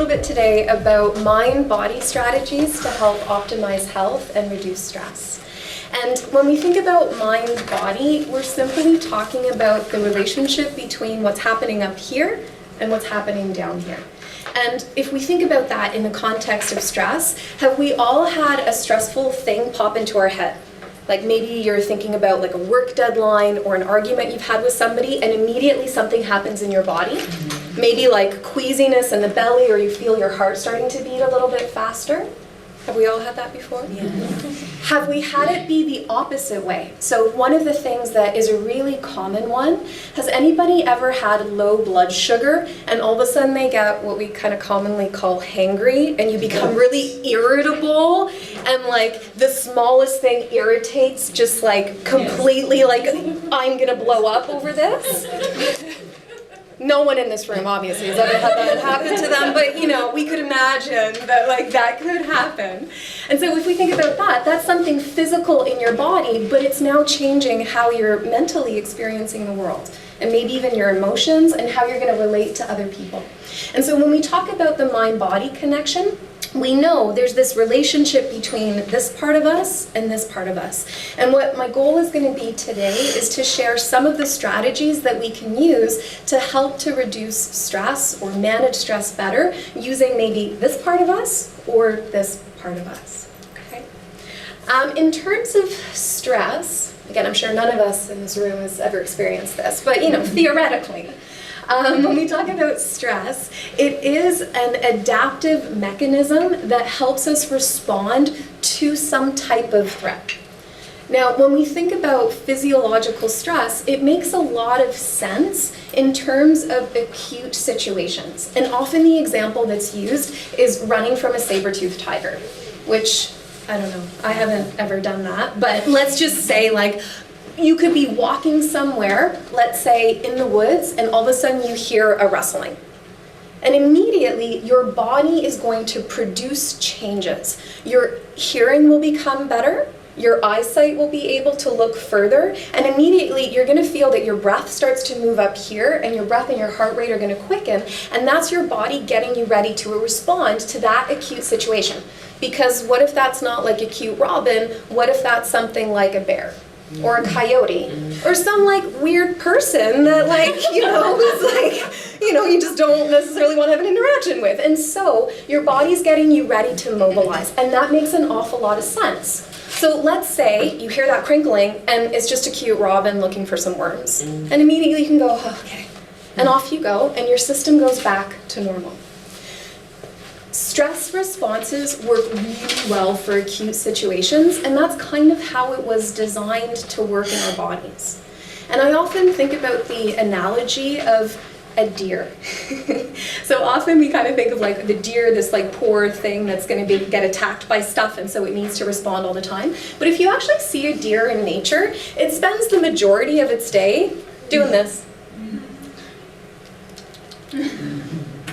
little bit today about mind-body strategies to help optimize health and reduce stress. And when we think about mind-body, we're simply talking about the relationship between what's happening up here and what's happening down here. And if we think about that in the context of stress, have we all had a stressful thing pop into our head? Like maybe you're thinking about like a work deadline or an argument you've had with somebody and immediately something happens in your body. Maybe like queasiness in the belly, or you feel your heart starting to beat a little bit faster. Have we all had that before? Yeah. Have we had it be the opposite way? So one of the things that is a really common one, has anybody ever had low blood sugar and all of a sudden they get what we kind of commonly call hangry and you become really irritable and like the smallest thing irritates, just like completely like, I'm gonna blow up over this? No one in this room obviously has ever had that happen to them, but you know, we could imagine that like that could happen. And so if we think about that, that's something physical in your body, but it's now changing how you're mentally experiencing the world, and maybe even your emotions and how you're going to relate to other people. And so when we talk about the mind-body connection, we know there's this relationship between this part of us and this part of us. And what my goal is going to be today is to share some of the strategies that we can use to help to reduce stress or manage stress better using maybe this part of us or this part of us. Okay? In terms of stress, again, I'm sure none of us in this room has ever experienced this, but you know, theoretically, when we talk about stress, it is an adaptive mechanism that helps us respond to some type of threat. Now, when we think about physiological stress, it makes a lot of sense in terms of acute situations. And often the example that's used is running from a saber-toothed tiger, which, I don't know, I haven't ever done that, but let's just say like, you could be walking somewhere, let's say in the woods, and all of a sudden you hear a rustling. And immediately your body is going to produce changes. Your hearing will become better, your eyesight will be able to look further, and immediately you're going to feel that your breath starts to move up here, and your breath and your heart rate are going to quicken, and that's your body getting you ready to respond to that acute situation. Because what if that's not like a cute robin? What if that's something like a bear? Or a coyote, or some like weird person that like, you know, is like, you know, you just don't necessarily want to have an interaction with. And so your body's getting you ready to mobilize, and that makes an awful lot of sense. So let's say you hear that crinkling and it's just a cute robin looking for some worms. And immediately you can go, oh, okay. And off you go, and your system goes back to normal. Stress responses work really well for acute situations, and that's kind of how it was designed to work in our bodies. And I often think about the analogy of a deer. So often we kind of think of like the deer, this like poor thing that's going to get attacked by stuff, and so it needs to respond all the time. But if you actually see a deer in nature, it spends the majority of its day doing this.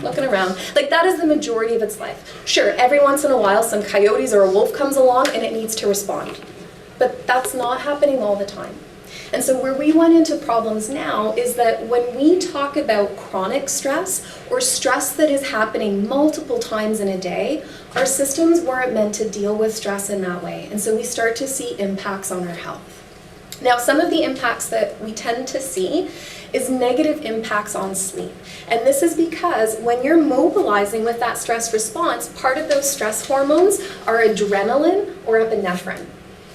Looking around. Like that is the majority of its life. Sure, every once in a while some coyotes or a wolf comes along and it needs to respond. But that's not happening all the time. And so where we run into problems now is that when we talk about chronic stress or stress that is happening multiple times in a day, our systems weren't meant to deal with stress in that way. And so we start to see impacts on our health. Now, some of the impacts that we tend to see is negative impacts on sleep. And this is because when you're mobilizing with that stress response, part of those stress hormones are adrenaline or epinephrine.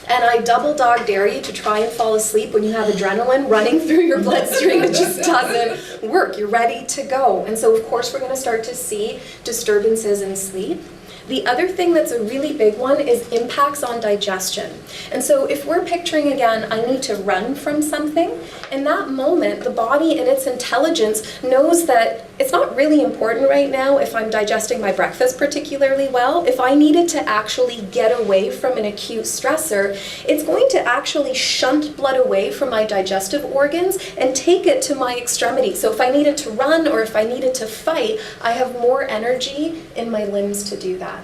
And I double dog dare you to try and fall asleep when you have adrenaline running through your bloodstream. It just doesn't work. You're ready to go. And so of course we're going to start to see disturbances in sleep. The other thing that's a really big one is impacts on digestion. And so if we're picturing again, I need to run from something, in that moment, the body in its intelligence knows that it's not really important right now if I'm digesting my breakfast particularly well. If I needed to actually get away from an acute stressor, it's going to actually shunt blood away from my digestive organs and take it to my extremity. So if I needed to run or if I needed to fight, I have more energy in my limbs to do that.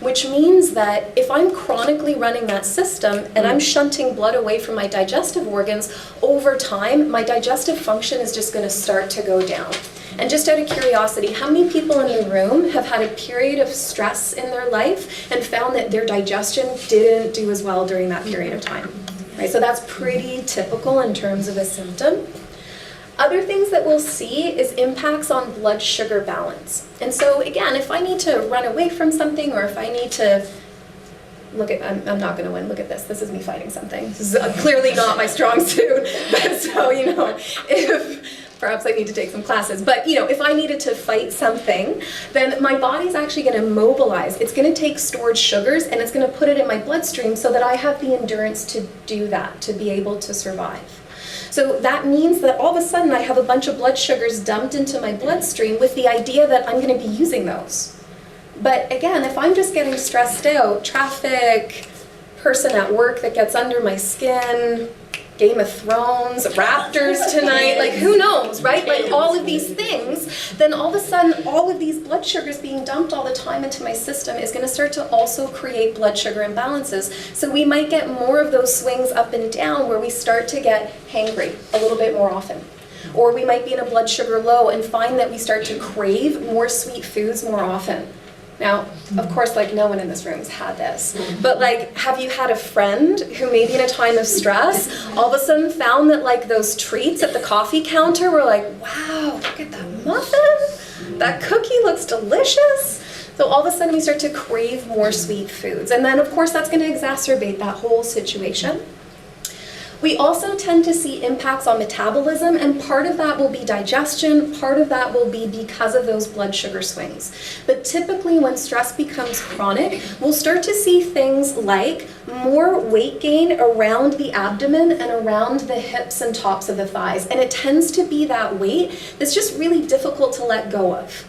which means that if I'm chronically running that system and I'm shunting blood away from my digestive organs, over time, my digestive function is just going to start to go down. And just out of curiosity, how many people in the room have had a period of stress in their life and found that their digestion didn't do as well during that period of time? Right, so that's pretty typical in terms of a symptom. Other things that we'll see is impacts on blood sugar balance. And so again, if I need to run away from something, or if I need to look at, I'm not going to win, look at this. This is me fighting something. This is clearly not my strong suit. But so, if perhaps I need to take some classes. But, if I needed to fight something, then my body's actually going to mobilize. It's going to take stored sugars and it's going to put it in my bloodstream so that I have the endurance to do that, to be able to survive. So that means that all of a sudden I have a bunch of blood sugars dumped into my bloodstream with the idea that I'm going to be using those. But again, if I'm just getting stressed out, traffic, person at work that gets under my skin, Game of Thrones, Raptors tonight, like who knows, right? Like all of these things, then all of a sudden all of these blood sugars being dumped all the time into my system is going to start to also create blood sugar imbalances. So we might get more of those swings up and down where we start to get hangry a little bit more often. Or we might be in a blood sugar low and find that we start to crave more sweet foods more often. Now, of course, no one in this room has had this, but have you had a friend who maybe in a time of stress, all of a sudden found that those treats at the coffee counter were wow, look at that muffin, that cookie looks delicious. So all of a sudden we start to crave more sweet foods. And then of course that's going to exacerbate that whole situation. We also tend to see impacts on metabolism, and part of that will be digestion, part of that will be because of those blood sugar swings. But typically when stress becomes chronic, we'll start to see things like more weight gain around the abdomen and around the hips and tops of the thighs. And it tends to be that weight that's just really difficult to let go of.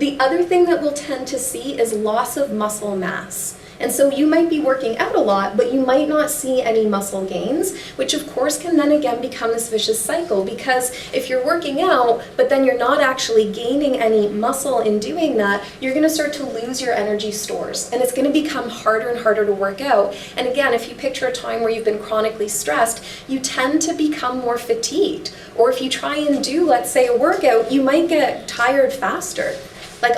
The other thing that we'll tend to see is loss of muscle mass. And so you might be working out a lot, but you might not see any muscle gains, which of course can then again become this vicious cycle, because if you're working out, but then you're not actually gaining any muscle in doing that, you're going to start to lose your energy stores, and it's going to become harder and harder to work out. And again, if you picture a time where you've been chronically stressed, you tend to become more fatigued. Or if you try and do, let's say, a workout, you might get tired faster.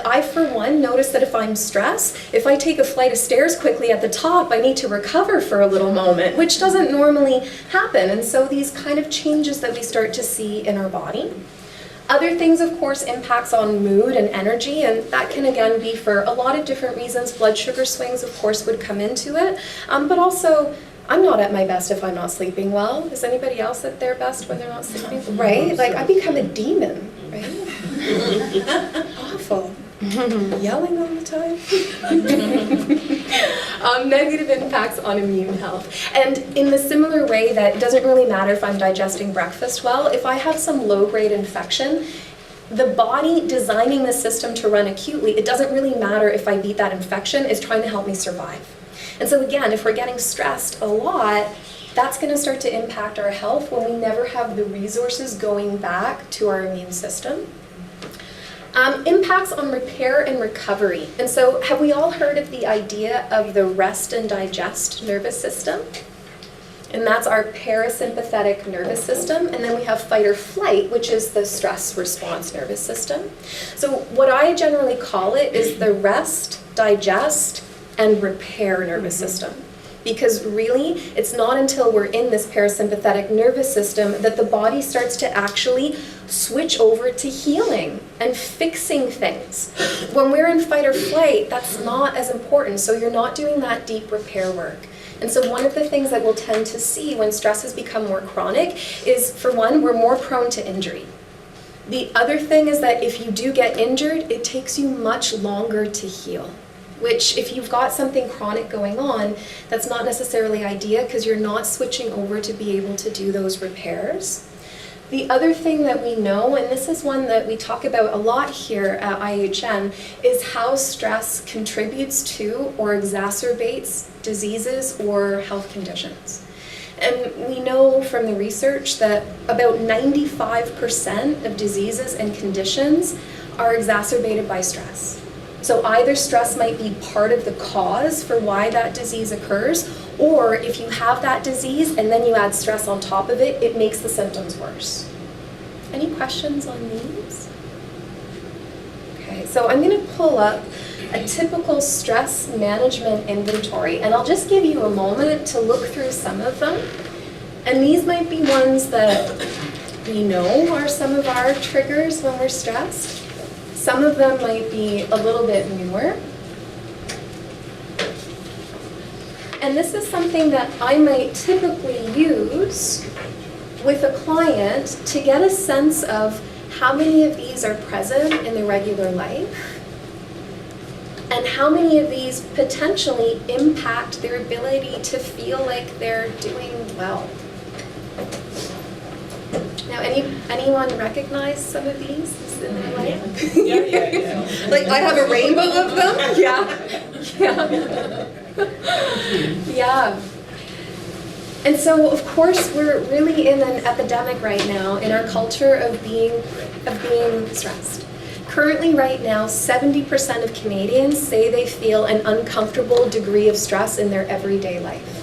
I, for one, notice that if I'm stressed, if I take a flight of stairs quickly at the top, I need to recover for a little moment, which doesn't normally happen. And so these kind of changes that we start to see in our body. Other things, of course, impacts on mood and energy, and that can again be for a lot of different reasons. Blood sugar swings, of course, would come into it, but also I'm not at my best if I'm not sleeping well. Is anybody else at their best when they're not sleeping? Right? I become a demon, right? Awful. Yelling all the time. Negative impacts on immune health. And in the similar way that it doesn't really matter if I'm digesting breakfast well, if I have some low-grade infection, the body designing the system to run acutely, it doesn't really matter if I beat that infection, it's trying to help me survive. And so again, if we're getting stressed a lot, that's going to start to impact our health when we never have the resources going back to our immune system. Impacts on repair and recovery. And so have we all heard of the idea of the rest and digest nervous system? And that's our parasympathetic nervous system. And then we have fight or flight, which is the stress response nervous system. So what I generally call it is the rest, digest, and repair nervous system. Because really, it's not until we're in this parasympathetic nervous system that the body starts to actually switch over to healing and fixing things. When we're in fight or flight, that's not as important, so you're not doing that deep repair work. And so one of the things that we'll tend to see when stress has become more chronic is, for one, we're more prone to injury. The other thing is that if you do get injured, it takes you much longer to heal. Which, if you've got something chronic going on, that's not necessarily ideal because you're not switching over to be able to do those repairs. The other thing that we know, and this is one that we talk about a lot here at IHN, is how stress contributes to or exacerbates diseases or health conditions. And we know from the research that about 95% of diseases and conditions are exacerbated by stress. So either stress might be part of the cause for why that disease occurs, or if you have that disease and then you add stress on top of it, it makes the symptoms worse. Any questions on these? Okay, so I'm going to pull up a typical stress management inventory, and I'll just give you a moment to look through some of them. And these might be ones that we know are some of our triggers when we're stressed. Some of them might be a little bit newer. And this is something that I might typically use with a client to get a sense of how many of these are present in their regular life and how many of these potentially impact their ability to feel like they're doing well. Now, anyone recognize some of these in their life? Yeah. Like, I have a rainbow of them? Yeah. And so, of course, we're really in an epidemic right now in our culture of being stressed. Currently, right now, 70% of Canadians say they feel an uncomfortable degree of stress in their everyday life.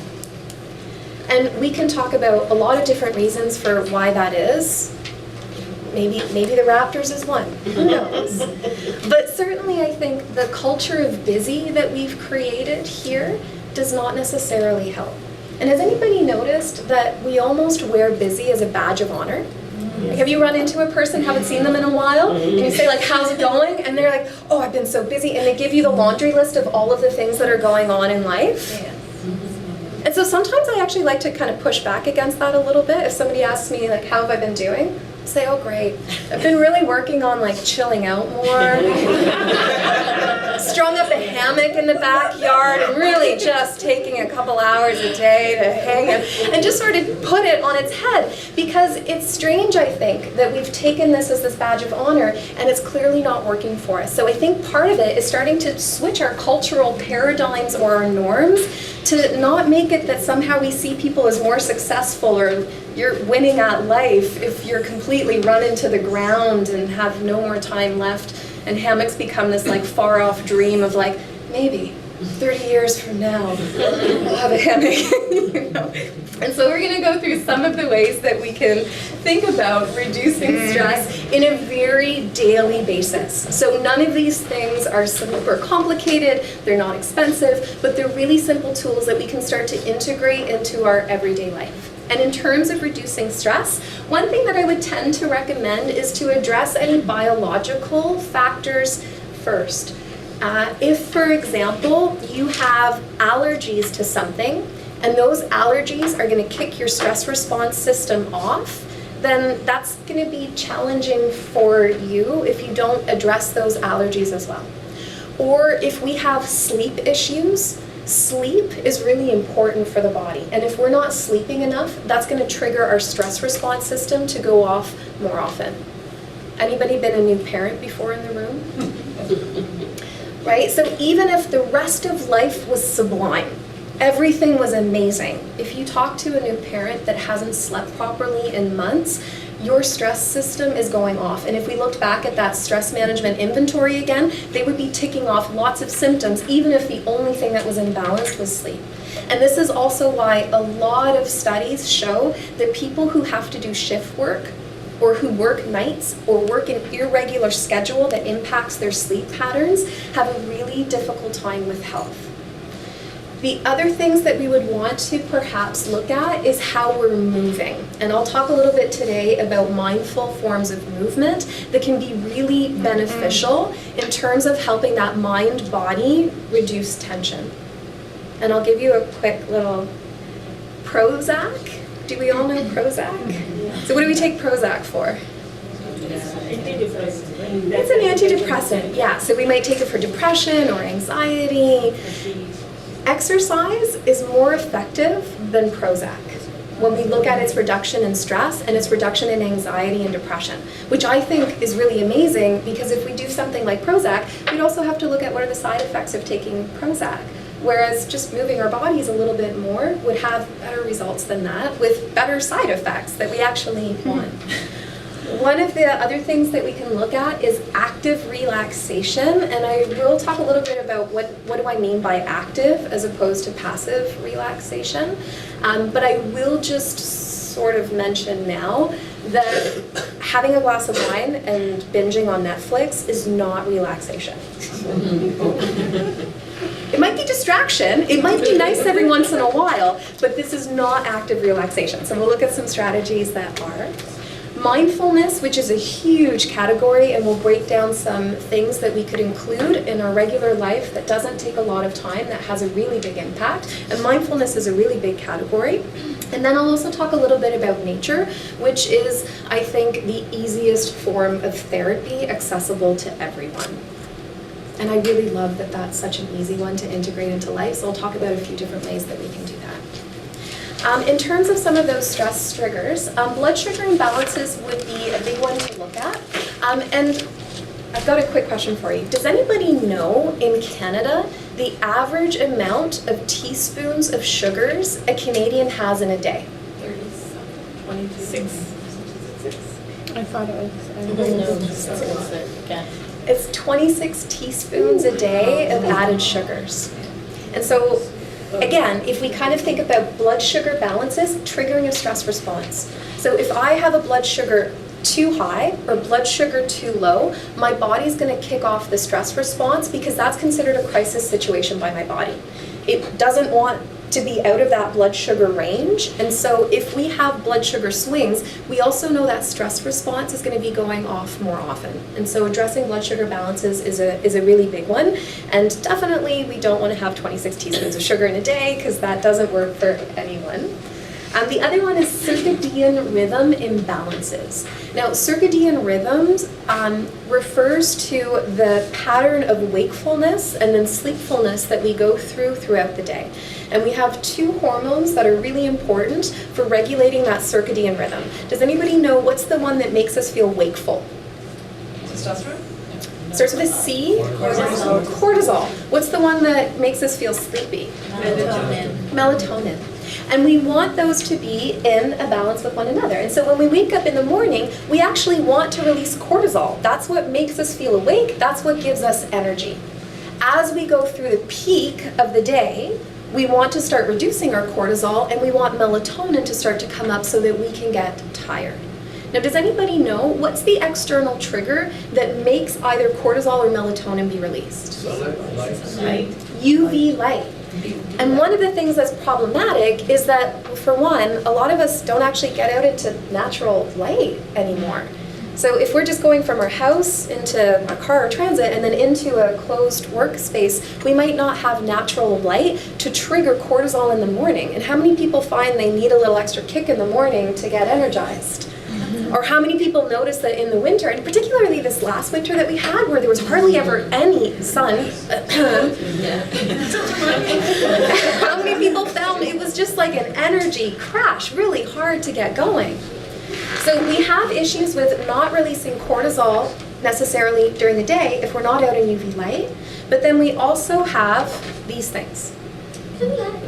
And we can talk about a lot of different reasons for why that is. Maybe the Raptors is one, who knows? But certainly I think the culture of busy that we've created here does not necessarily help. And has anybody noticed that we almost wear busy as a badge of honor? Like, have you run into a person, haven't seen them in a while, and you say like, how's it going? And they're like, oh, I've been so busy. And they give you the laundry list of all of the things that are going on in life. And so sometimes I actually like to kind of push back against that a little bit. If somebody asks me, like, how have I been doing? I say, oh, great. I've been really working on, like, chilling out more. Strung up a hammock in the backyard and really just taking a couple hours a day to hang it and just sort of put it on its head. Because it's strange, I think, that we've taken this as this badge of honor and it's clearly not working for us. So I think part of it is starting to switch our cultural paradigms or our norms to not make it that somehow we see people as more successful or you're winning at life if you're completely run into the ground and have no more time left, and hammocks become this like far off dream of like, maybe 30 years from now we'll have a hammock. You know? And so we're going to go through some of the ways that we can think about reducing stress in a very daily basis. So none of these things are super complicated, they're not expensive, but they're really simple tools that we can start to integrate into our everyday life. And in terms of reducing stress, one thing that I would tend to recommend is to address any biological factors first. If, for example, you have allergies to something, and those allergies are going to kick your stress response system off, then that's going to be challenging for you if you don't address those allergies as well. Or if we have sleep issues, sleep is really important for the body. And if we're not sleeping enough, that's going to trigger our stress response system to go off more often. Anybody been a new parent before in the room? Right? So even if the rest of life was sublime, everything was amazing, if you talk to a new parent that hasn't slept properly in months, your stress system is going off. And if we looked back at that stress management inventory again, they would be ticking off lots of symptoms, even if the only thing that was imbalanced was sleep. And this is also why a lot of studies show that people who have to do shift work, or who work nights, or work an irregular schedule that impacts their sleep patterns, have a really difficult time with health. The other things that we would want to perhaps look at is how we're moving. And I'll talk a little bit today about mindful forms of movement that can be really beneficial in terms of helping that mind-body reduce tension. And I'll give you a quick little Prozac. Do we all know Prozac? So what do we take Prozac for? It's an antidepressant, yeah. So we might take it for depression or anxiety. Exercise is more effective than Prozac when we look at its reduction in stress and its reduction in anxiety and depression, which I think is really amazing, because if we do something like Prozac, we'd also have to look at what are the side effects of taking Prozac. Whereas just moving our bodies a little bit more would have better results than that, with better side effects that we actually want. One of the other things that we can look at is active relaxation, and I will talk a little bit about what do I mean by active as opposed to passive relaxation. But I will just sort of mention now that having a glass of wine and binging on Netflix is not relaxation. It might be distraction, it might be nice every once in a while, but this is not active relaxation. So we'll look at some strategies that are. Mindfulness, which is a huge category, and we'll break down some things that we could include in our regular life that doesn't take a lot of time, that has a really big impact. And mindfulness is a really big category. And then I'll also talk a little bit about nature, which is, I think, the easiest form of therapy accessible to everyone. And I really love that that's such an easy one to integrate into life, so I'll talk about a few different ways that we can do that. In terms of some of those stress triggers, blood sugar imbalances would be a big one to look at. And I've got a quick question for you. Does anybody know in Canada the average amount of teaspoons of sugars a Canadian has in a day? 26. I thought it was. It's 26 teaspoons a day of added sugars. And so, again, if we kind of think about blood sugar balances, triggering a stress response. So if I have a blood sugar too high or blood sugar too low, my body's going to kick off the stress response because that's considered a crisis situation by my body. It doesn't want to be out of that blood sugar range, and so if we have blood sugar swings, we also know that stress response is going to be going off more often. And so addressing blood sugar balances is a really big one, and definitely we don't want to have 26 teaspoons of sugar in a day because that doesn't work for anyone. The other one is circadian rhythm imbalances. Now, circadian rhythms refers to the pattern of wakefulness and then sleepfulness that we go throughout the day. And we have two hormones that are really important for regulating that circadian rhythm. Does anybody know what's the one that makes us feel wakeful? Testosterone? Starts with a C? Cortisol. Cortisol. What's the one that makes us feel sleepy? Melatonin. And we want those to be in a balance with one another. And so when we wake up in the morning, we actually want to release cortisol. That's what makes us feel awake. That's what gives us energy. As we go through the peak of the day, we want to start reducing our cortisol, and we want melatonin to start to come up so that we can get tired. Now, does anybody know what's the external trigger that makes either cortisol or melatonin be released? Light. UV light. And one of the things that's problematic is that, for one, a lot of us don't actually get out into natural light anymore. So if we're just going from our house into a car or transit and then into a closed workspace, we might not have natural light to trigger cortisol in the morning. And how many people find they need a little extra kick in the morning to get energized? Or how many people notice that in the winter, and particularly this last winter that we had where there was hardly ever any sun, how many people found it was just like an energy crash, really hard to get going? So we have issues with not releasing cortisol necessarily during the day if we're not out in UV light, but then we also have these things.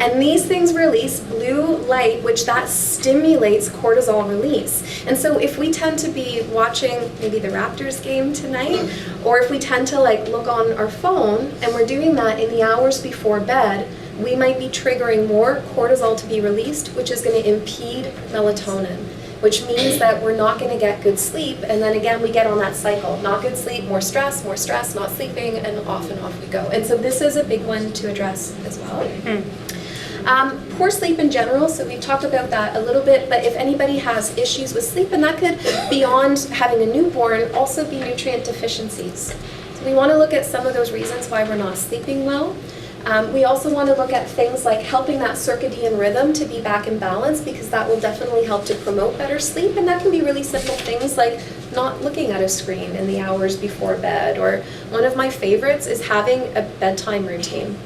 And these things release blue light, which that stimulates cortisol release. And so if we tend to be watching maybe the Raptors game tonight, or if we tend to look on our phone and we're doing that in the hours before bed, we might be triggering more cortisol to be released, which is going to impede melatonin, which means that we're not going to get good sleep, and then again we get on that cycle. Not good sleep, more stress, not sleeping, and off we go. And so this is a big one to address as well. Poor sleep in general, so we've talked about that a little bit, but if anybody has issues with sleep, and that could, beyond having a newborn, also be nutrient deficiencies. So we want to look at some of those reasons why we're not sleeping well. We also want to look at things like helping that circadian rhythm to be back in balance, because that will definitely help to promote better sleep, and that can be really simple things like not looking at a screen in the hours before bed, or one of my favorites is having a bedtime routine.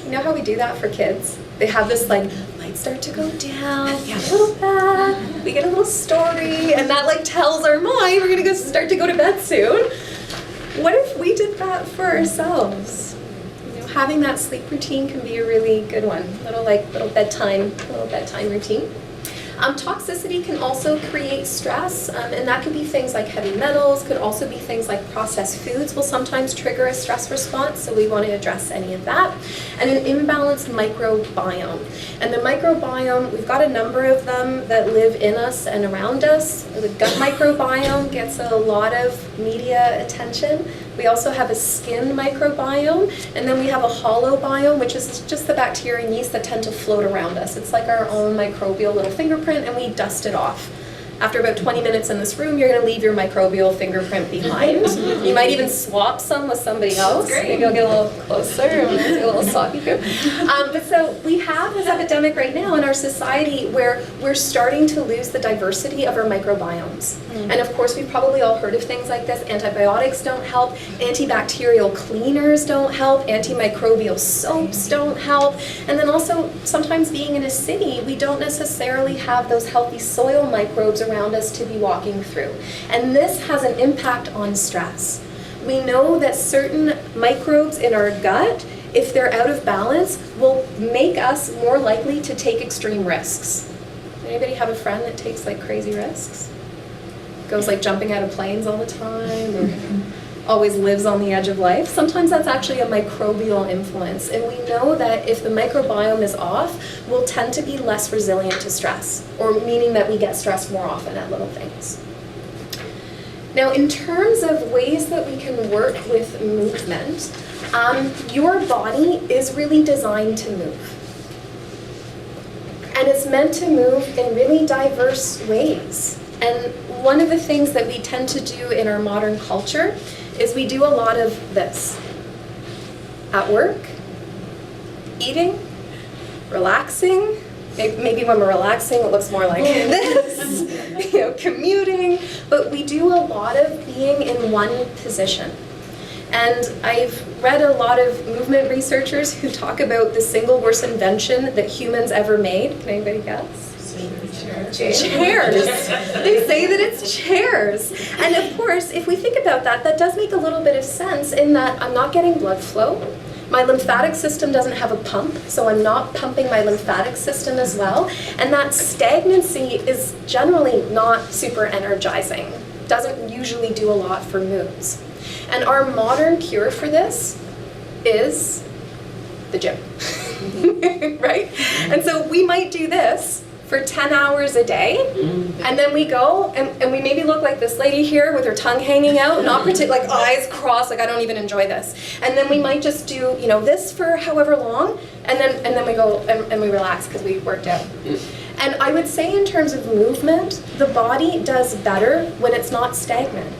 You know how we do that for kids? They have this lights start to go down, we have a little bed, we get a little story, and that tells our mind we're going to start to go to bed soon. What if we did that for ourselves? Having that sleep routine can be a really good one. Little bedtime routine. Toxicity can also create stress, and that could be things like heavy metals, could also be things like processed foods will sometimes trigger a stress response, so we want to address any of that. And an imbalanced microbiome. And the microbiome, we've got a number of them that live in us and around us. The gut microbiome gets a lot of media attention. We also have a skin microbiome, and then we have a holobiome, which is just the bacteria and yeast that tend to float around us. It's like our own microbial little fingerprint, and we dust it off. After about 20 minutes in this room, you're going to leave your microbial fingerprint behind. You might even swap some with somebody else. Maybe I'll get a little closer and do a little swappy through. But so we have this epidemic right now in our society where we're starting to lose the diversity of our microbiomes. And of course, we've probably all heard of things like this. Antibiotics don't help. Antibacterial cleaners don't help. Antimicrobial soaps don't help. And then also, sometimes being in a city, we don't necessarily have those healthy soil microbes around us to be walking through. And this has an impact on stress. We know that certain microbes in our gut, if they're out of balance, will make us more likely to take extreme risks. Anybody have a friend that takes like crazy risks? Goes like jumping out of planes all the time, or always lives on the edge of life? Sometimes that's actually a microbial influence, and we know that if the microbiome is off, we'll tend to be less resilient to stress, or meaning that we get stressed more often at little things. Now, in terms of ways that we can work with movement, your body is really designed to move. And it's meant to move in really diverse ways. And one of the things that we tend to do in our modern culture is we do a lot of this. At work, eating, relaxing. Maybe when we're relaxing, it looks more like this, commuting. But we do a lot of being in one position. And I've read a lot of movement researchers who talk about the single worst invention that humans ever made. Can anybody guess? Chairs. They say that it's chairs. And of course, if we think about that, that does make a little bit of sense in that I'm not getting blood flow. My lymphatic system doesn't have a pump, so I'm not pumping my lymphatic system as well. And that stagnancy is generally not super energizing. Doesn't usually do a lot for moods. And our modern cure for this is the gym, right? And so we might do this for 10 hours a day, and then we go and we maybe look like this lady here with her tongue hanging out, not like eyes crossed, like I don't even enjoy this. And then we might just do, this for however long, and then we go and we relax because we worked out. And I would say in terms of movement, the body does better when it's not stagnant.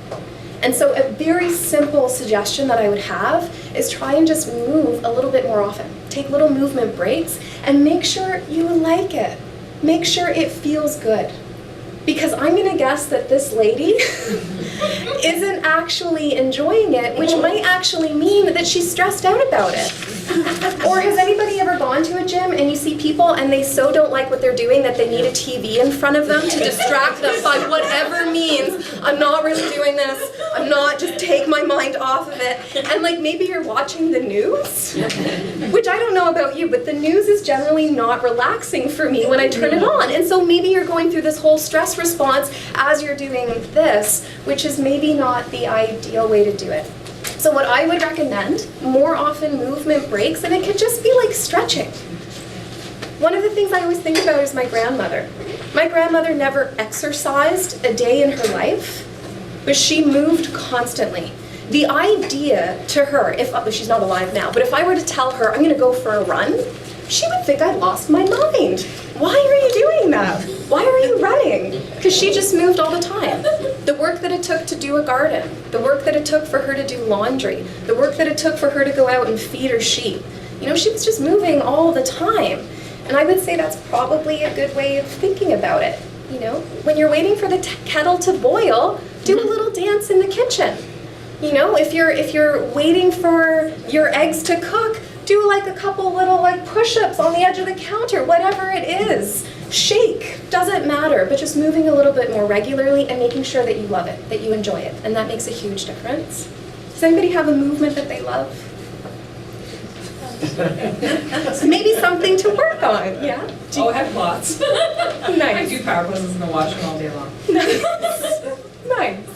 And so a very simple suggestion that I would have is try and just move a little bit more often. Take little movement breaks and make sure you like it. Make sure it feels good. Because I'm going to guess that this lady isn't actually enjoying it, which might actually mean that she's stressed out about it. Or has anybody ever gone to a gym and you see people and they so don't like what they're doing that they need a TV in front of them to distract them by whatever means, I'm not really doing this, I'm not, just take my mind off of it. And like maybe you're watching the news, which I don't know about you, but the news is generally not relaxing for me when I turn it on. And so maybe you're going through this whole stress response as you're doing this, which is maybe not the ideal way to do it. So what I would recommend, more often movement breaks, and it could just be like stretching. One of the things I always think about is my grandmother. My grandmother never exercised a day in her life, but she moved constantly. The idea to her, she's not alive now, but if I were to tell her I'm going to go for a run, she would think I lost my mind. Why are you doing that? Why are you running? Because she just moved all the time. The work that it took to do a garden, the work that it took for her to do laundry, the work that it took for her to go out and feed her sheep. She was just moving all the time. And I would say that's probably a good way of thinking about it. When you're waiting for the kettle to boil, do a little dance in the kitchen. If you're waiting for your eggs to cook, do like a couple little push-ups on the edge of the counter, whatever it is. Shake, doesn't matter, but just moving a little bit more regularly and making sure that you love it, that you enjoy it, and that makes a huge difference. Does anybody have a movement that they love? So maybe something to work on, yeah? Oh, I have lots. I Nice. do power poses in the washroom all day long. Nice.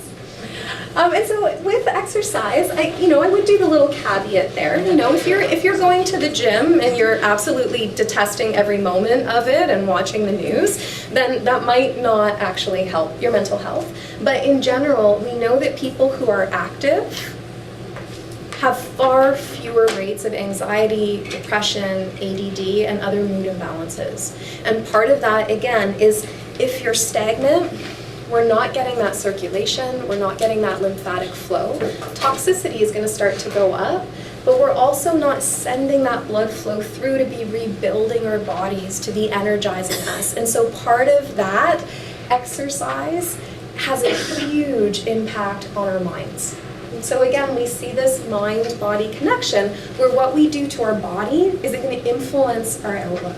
And so with exercise, I would do the little caveat there. If you're going to the gym and you're absolutely detesting every moment of it and watching the news, then that might not actually help your mental health. But in general, we know that people who are active have far fewer rates of anxiety, depression, ADD, and other mood imbalances. And part of that, again, is if you're stagnant, we're not getting that circulation, we're not getting that lymphatic flow. Toxicity is going to start to go up, but we're also not sending that blood flow through to be rebuilding our bodies, to be energizing us. And so part of that exercise has a huge impact on our minds. And so again, we see this mind-body connection where what we do to our body is going to influence our outlook.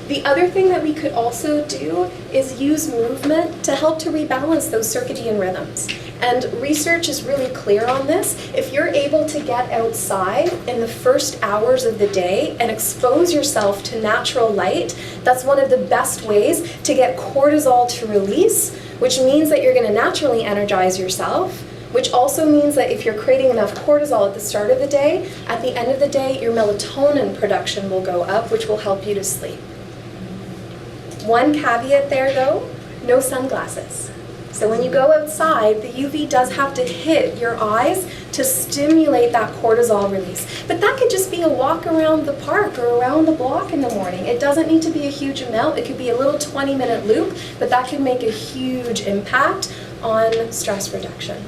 The other thing that we could also do is use movement to help to rebalance those circadian rhythms. And research is really clear on this. If you're able to get outside in the first hours of the day and expose yourself to natural light, that's one of the best ways to get cortisol to release, which means that you're going to naturally energize yourself, which also means that if you're creating enough cortisol at the start of the day, at the end of the day, your melatonin production will go up, which will help you to sleep. One caveat there though, no sunglasses. So when you go outside, the UV does have to hit your eyes to stimulate that cortisol release. But that could just be a walk around the park or around the block in the morning. It doesn't need to be a huge amount. It could be a little 20-minute loop, but that can make a huge impact on stress reduction.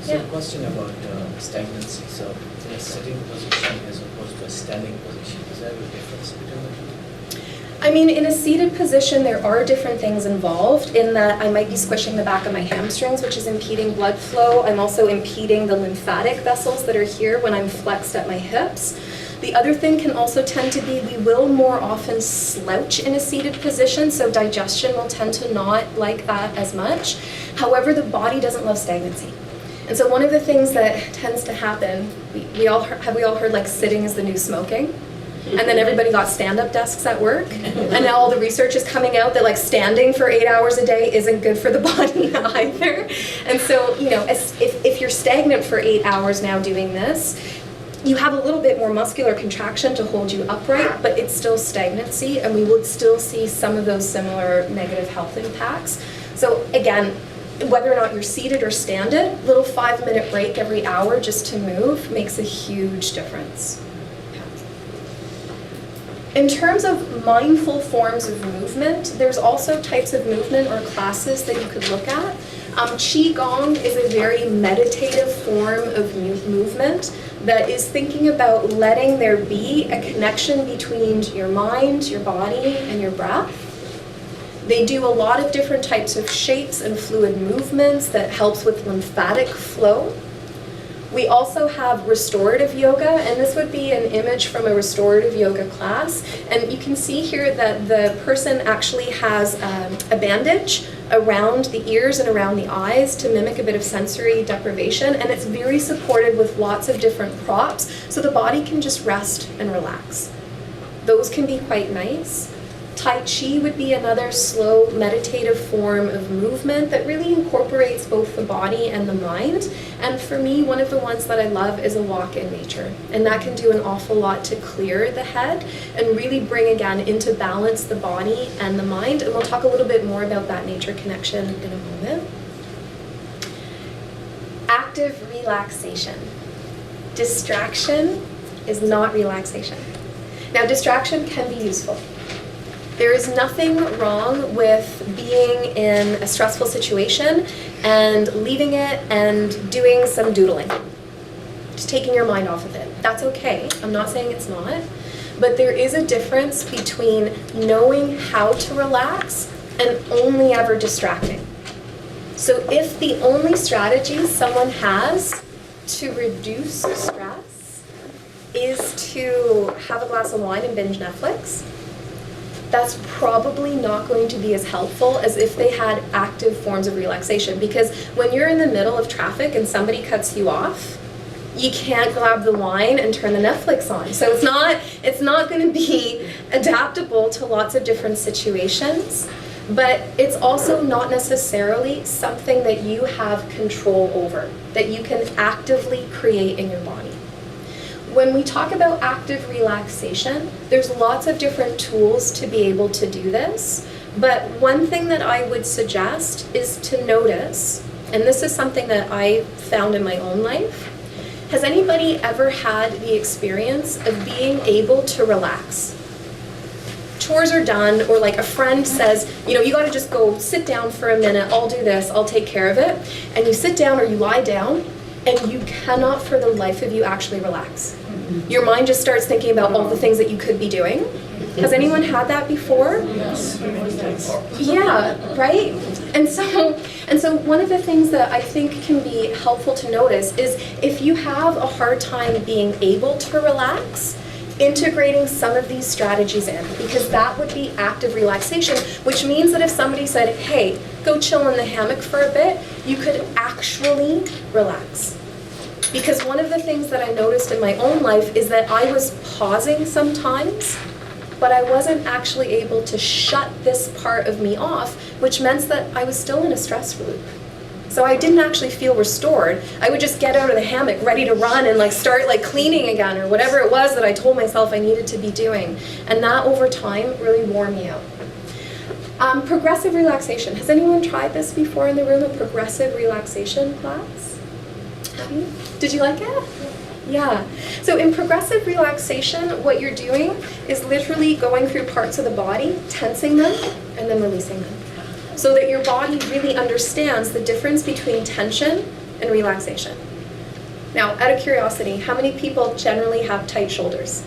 So Yeah. a question about stagnancy. So in a sitting position as opposed to a standing position, is there a difference between the two? I mean, in a seated position, there are different things involved in that I might be squishing the back of my hamstrings, which is impeding blood flow. I'm also impeding the lymphatic vessels that are here when I'm flexed at my hips. The other thing can also tend to be we will more often slouch in a seated position, so digestion will tend to not like that as much. However, the body doesn't love stagnancy. And so one of the things that tends to happen, we all heard like sitting is the new smoking? And then everybody got stand-up desks at work. And now all the research is coming out that like standing for 8 hours a day isn't good for the body either. And so, if you're stagnant for 8 hours now doing this, you have a little bit more muscular contraction to hold you upright, but it's still stagnancy, and we would still see some of those similar negative health impacts. So again, whether or not you're seated or standing, little 5-minute break every hour just to move makes a huge difference. In terms of mindful forms of movement, there's also types of movement or classes that you could look at. Qigong is a very meditative form of movement that is thinking about letting there be a connection between your mind, your body, and your breath. They do a lot of different types of shapes and fluid movements that helps with lymphatic flow. We also have restorative yoga, and this would be an image from a restorative yoga class. And you can see here that the person actually has a bandage around the ears and around the eyes to mimic a bit of sensory deprivation, and it's very supported with lots of different props, so the body can just rest and relax. Those can be quite nice. Tai Chi would be another slow meditative form of movement that really incorporates both the body and the mind. And for me, one of the ones that I love is a walk in nature. And that can do an awful lot to clear the head and really bring again into balance the body and the mind. And we'll talk a little bit more about that nature connection in a moment. Active relaxation. Distraction is not relaxation. Now, distraction can be useful. There is nothing wrong with being in a stressful situation and leaving it and doing some doodling. Just taking your mind off of it. That's okay. I'm not saying it's not. But there is a difference between knowing how to relax and only ever distracting. So if the only strategy someone has to reduce stress is to have a glass of wine and binge Netflix, that's probably not going to be as helpful as if they had active forms of relaxation. Because when you're in the middle of traffic and somebody cuts you off, You can't grab the wine and turn the Netflix on. So it's not going to be adaptable to lots of different situations, but it's also not necessarily something that you have control over, that you can actively create in your body. When we talk about active relaxation, there's lots of different tools to be able to do this, but one thing that I would suggest is to notice, and this is something that I found in my own life, has anybody ever had the experience of being able to relax? Chores are done, or like a friend says, you gotta just go sit down for a minute, I'll do this, I'll take care of it, and you sit down or you lie down, and you cannot for the life of you actually relax. Your mind just starts thinking about all the things that you could be doing. Has anyone had that before? Yes. Yeah, right? And so one of the things that I think can be helpful to notice is if you have a hard time being able to relax, integrating some of these strategies in, because that would be active relaxation, which means that if somebody said, hey, go chill in the hammock for a bit, you could actually relax. Because one of the things that I noticed in my own life is that I was pausing sometimes, but I wasn't actually able to shut this part of me off, which meant that I was still in a stress loop. So I didn't actually feel restored. I would just get out of the hammock ready to run and start cleaning again or whatever it was that I told myself I needed to be doing. And that over time really wore me out. Progressive relaxation. Has anyone tried this before in the room, a progressive relaxation class? Have you? Did you like it? Yeah. So in progressive relaxation, what you're doing is literally going through parts of the body, tensing them, and then releasing them. So that your body really understands the difference between tension and relaxation. Now, out of curiosity, how many people generally have tight shoulders?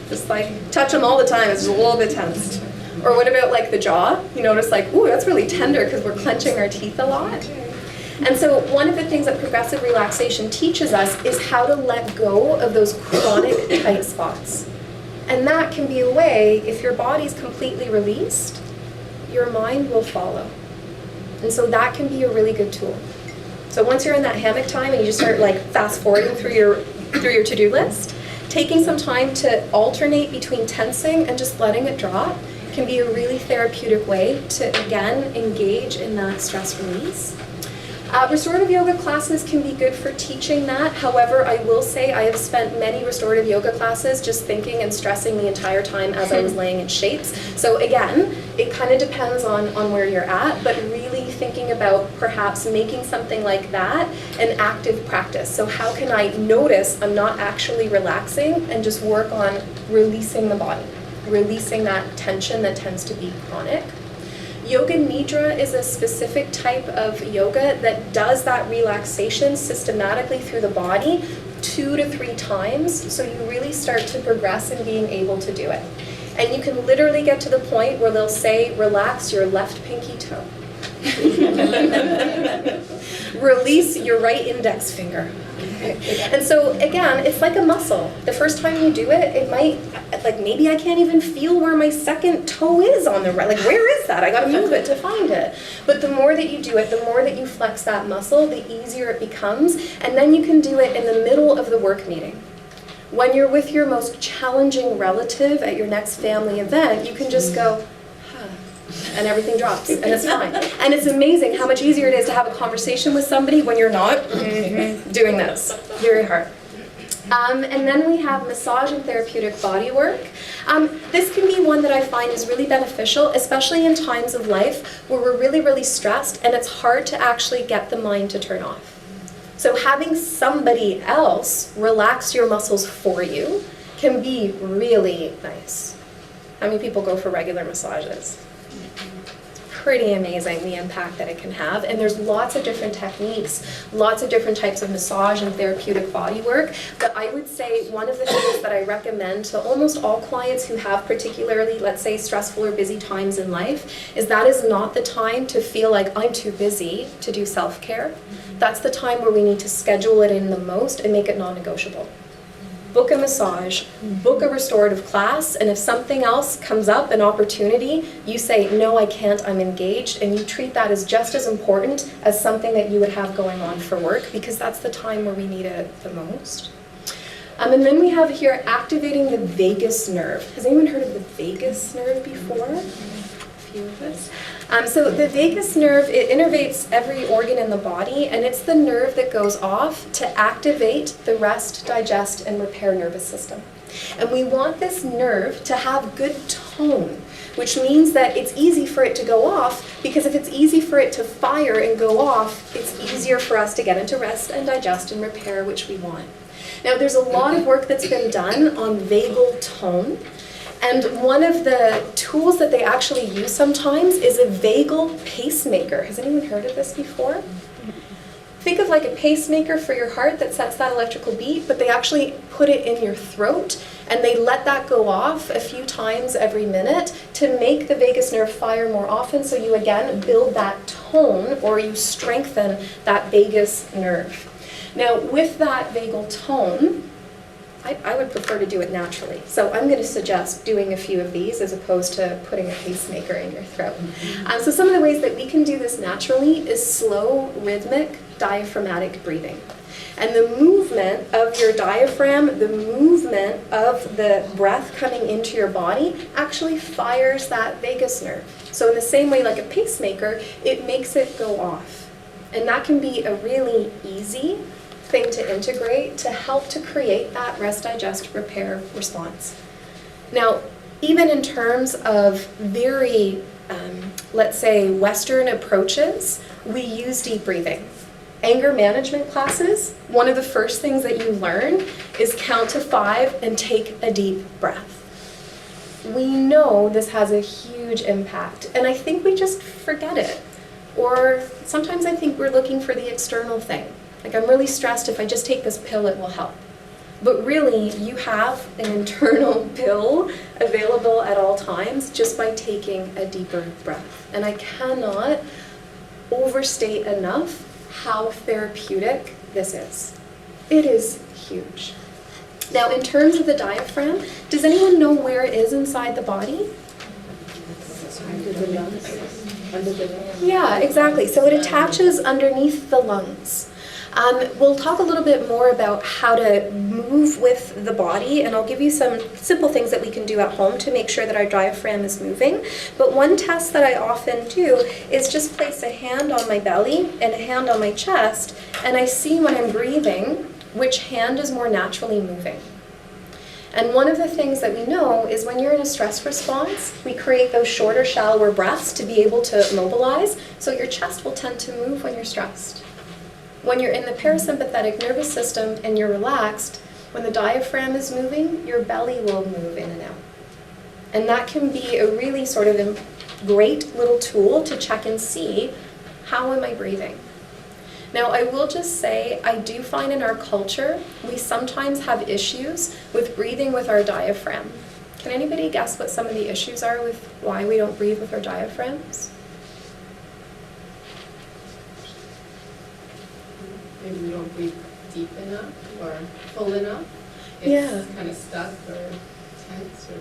Just touch them all the time, it's just a little bit tensed. Or what about the jaw? You notice ooh, that's really tender because we're clenching our teeth a lot. And so one of the things that progressive relaxation teaches us is how to let go of those chronic tight spots. And that can be a way, if your body's completely released, your mind will follow. And so that can be a really good tool. So once you're in that hammock time and you just start fast forwarding through your to-do list, taking some time to alternate between tensing and just letting it drop can be a really therapeutic way to, again, engage in that stress release. Restorative yoga classes can be good for teaching that. However, I will say I have spent many restorative yoga classes just thinking and stressing the entire time as I was laying in shapes. So again, it kind of depends on where you're at, but really thinking about perhaps making something like that an active practice. So how can I notice I'm not actually relaxing and just work on releasing the body, releasing that tension that tends to be chronic. Yoga Nidra is a specific type of yoga that does that relaxation systematically through the body 2 to 3 times, so you really start to progress in being able to do it. And you can literally get to the point where they'll say, relax your left pinky toe. Release your right index finger. And so again, it's like a muscle. The first time you do it, it might, maybe I can't even feel where my second toe is on the right, where is that? I gotta move it to find it. But the more that you do it, the more that you flex that muscle, the easier it becomes, and then you can do it in the middle of the work meeting. When you're with your most challenging relative at your next family event, you can just go, and everything drops, and it's fine. And it's amazing how much easier it is to have a conversation with somebody when you're not doing this. Very hard. And then we have massage and therapeutic body work. This can be one that I find is really beneficial, especially in times of life where we're really, really stressed and it's hard to actually get the mind to turn off. So having somebody else relax your muscles for you can be really nice. How many people go for regular massages? Pretty amazing the impact that it can have, and there's lots of different techniques, lots of different types of massage and therapeutic body work, but I would say one of the things that I recommend to almost all clients who have particularly, let's say, stressful or busy times in life, is that is not the time to feel like I'm too busy to do self-care. That's the time where we need to schedule it in the most and make it non-negotiable. book a massage, book a restorative class, and if something else comes up, an opportunity, you say, no, I can't, I'm engaged, and you treat that as just as important as something that you would have going on for work, because that's the time where we need it the most. And then we have here activating the vagus nerve. Has anyone heard of the vagus nerve before? A few of us. So the vagus nerve, it innervates every organ in the body, and it's the nerve that goes off to activate the rest, digest, and repair nervous system. And we want this nerve to have good tone, which means that it's easy for it to go off, because if it's easy for it to fire and go off, it's easier for us to get into rest and digest and repair, which we want. Now, there's a lot of work that's been done on vagal tone. And one of the tools that they actually use sometimes is a vagal pacemaker. Has anyone heard of this before? Think of like a pacemaker for your heart that sets that electrical beat, but they actually put it in your throat and they let that go off a few times every minute to make the vagus nerve fire more often, so you again build that tone, or you strengthen that vagus nerve. Now, with that vagal tone, I would prefer to do it naturally. So I'm going to suggest doing a few of these as opposed to putting a pacemaker in your throat. So some of the ways that we can do this naturally is slow, rhythmic, diaphragmatic breathing. And the movement of your diaphragm, the movement of the breath coming into your body actually fires that vagus nerve. So in the same way like a pacemaker, it makes it go off. And that can be a really easy thing to integrate to help to create that rest, digest, repair response. Now, even in terms of very, let's say, Western approaches, we use deep breathing. Anger management classes, one of the first things that you learn is count to 5 and take a deep breath. We know this has a huge impact, and I think we just forget it. Or sometimes I think we're looking for the external thing. Like, I'm really stressed, if I just take this pill, it will help. But really, you have an internal pill available at all times just by taking a deeper breath. And I cannot overstate enough how therapeutic this is. It is huge. Now, in terms of the diaphragm, does anyone know where it is inside the body? Under the lungs. Under the lungs. Yeah, exactly. So it attaches underneath the lungs. We'll talk a little bit more about how to move with the body, and I'll give you some simple things that we can do at home to make sure that our diaphragm is moving. But one test that I often do is just place a hand on my belly and a hand on my chest, and I see when I'm breathing which hand is more naturally moving. And one of the things that we know is when you're in a stress response, we create those shorter, shallower breaths to be able to mobilize, so your chest will tend to move when you're stressed. When you're in the parasympathetic nervous system and you're relaxed, when the diaphragm is moving, your belly will move in and out. And that can be a really sort of great little tool to check and see, how am I breathing? Now, I will just say, I do find in our culture, we sometimes have issues with breathing with our diaphragm. Can anybody guess what some of the issues are with why we don't breathe with our diaphragms? Maybe we don't breathe deep enough or full enough. Yeah. It's kind of stuck or tense or...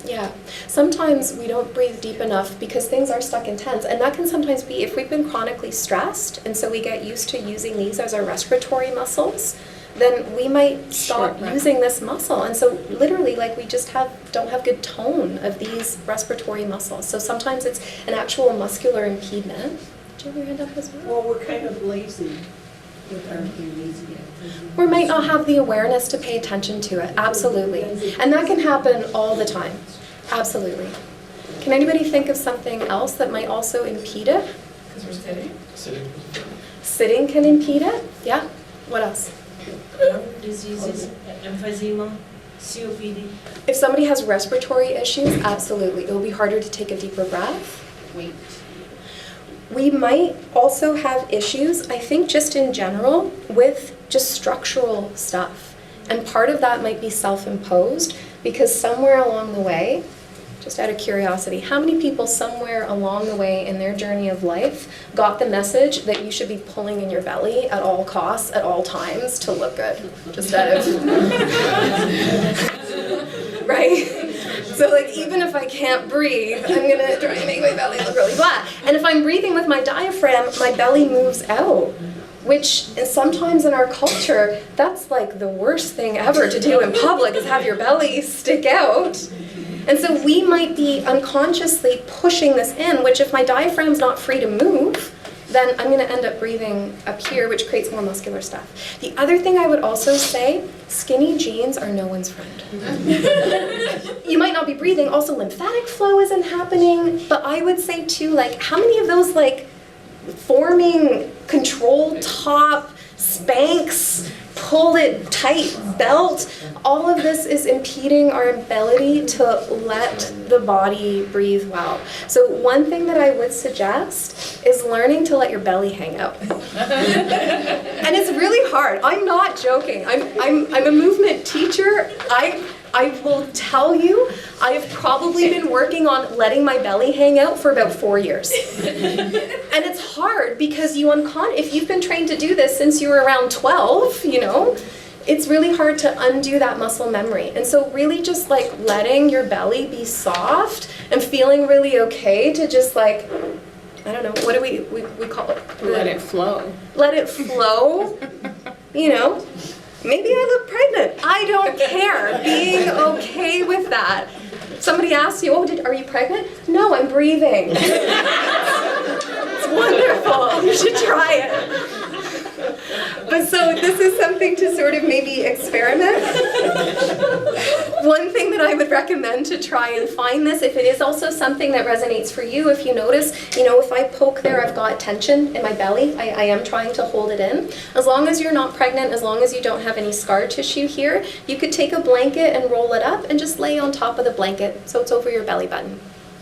Yeah, sometimes we don't breathe deep enough because things are stuck and tense, and that can sometimes be if we've been chronically stressed, and so we get used to using these as our respiratory muscles, then we might stop using this muscle, and so literally, like, we just don't have good tone of these respiratory muscles. So sometimes it's an actual muscular impediment. Do you have your hand up as well? Well, we're kind of lazy with our lazy. Or might not have the awareness to pay attention to it. Absolutely. And that can happen all the time. Absolutely. Can anybody think of something else that might also impede it? Because we're sitting. Sitting can impede it? Yeah. What else? Diseases, emphysema, COPD. If somebody has respiratory issues, absolutely. It will be harder to take a deeper breath. Wait. We might also have issues, I think just in general, with just structural stuff. And part of that might be self-imposed, because somewhere along the way, just out of curiosity, how many people somewhere along the way in their journey of life got the message that you should be pulling in your belly at all costs, at all times, to look good? Just out of... right? So like, even if I can't breathe, I'm gonna try and make my belly look really flat. And if I'm breathing with my diaphragm, my belly moves out. Which sometimes in our culture, that's like the worst thing ever to do in public, is have your belly stick out. And so we might be unconsciously pushing this in, which if my diaphragm's not free to move, then I'm gonna end up breathing up here, which creates more muscular stuff. The other thing I would also say, skinny jeans are no one's friend. You might not be breathing, also lymphatic flow isn't happening, but I would say too, like, how many of those like forming control top, Spanx, pull it tight belt, all of this is impeding our ability to let the body breathe well. So one thing that I would suggest is learning to let your belly hang out. And it's really hard. I'm not joking. I'm a movement teacher. I will tell you, I have probably been working on letting my belly hang out for about 4 years. And it's hard because if you've been trained to do this since you were around 12, it's really hard to undo that muscle memory. And so really just like letting your belly be soft and feeling really okay to just like, I don't know, what do we call it? Let it flow. Let it flow, Maybe I look pregnant. I don't care. Being okay with that. Somebody asks you, are you pregnant? No, I'm breathing. It's wonderful. You should try it. But so this is something to sort of maybe experiment. One thing that I would recommend to try and find this, if it is also something that resonates for you, if you notice, if I poke there, I've got tension in my belly. I am trying to hold it in. As long as you're not pregnant, as long as you don't have any scar tissue here, you could take a blanket and roll it up and just lay on top of the blanket so it's over your belly button.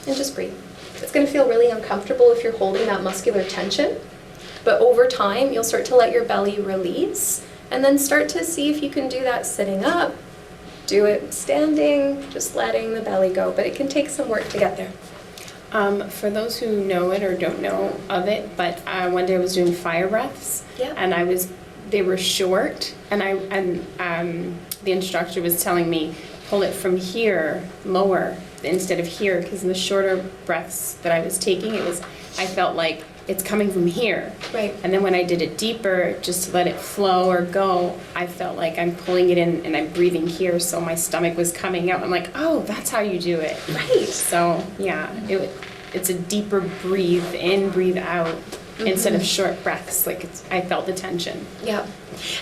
And just breathe. It's going to feel really uncomfortable if you're holding that muscular tension. But over time, you'll start to let your belly release and then start to see if you can do that sitting up, do it standing, just letting the belly go. But it can take some work to get there. For those who know it or don't know of it, but one day I was doing fire breaths, Yeah. and they were short, and the instructor was telling me, pull it from here, lower, instead of here, because in the shorter breaths that I was taking, I felt like it's coming from here. Right. And then when I did it deeper, just to let it flow or go, I felt like I'm pulling it in and I'm breathing here, so my stomach was coming out. I'm like, oh, that's how you do it. Right. So yeah, it's a deeper breathe in, breathe out, instead of short breaths. Like I felt the tension. Yeah.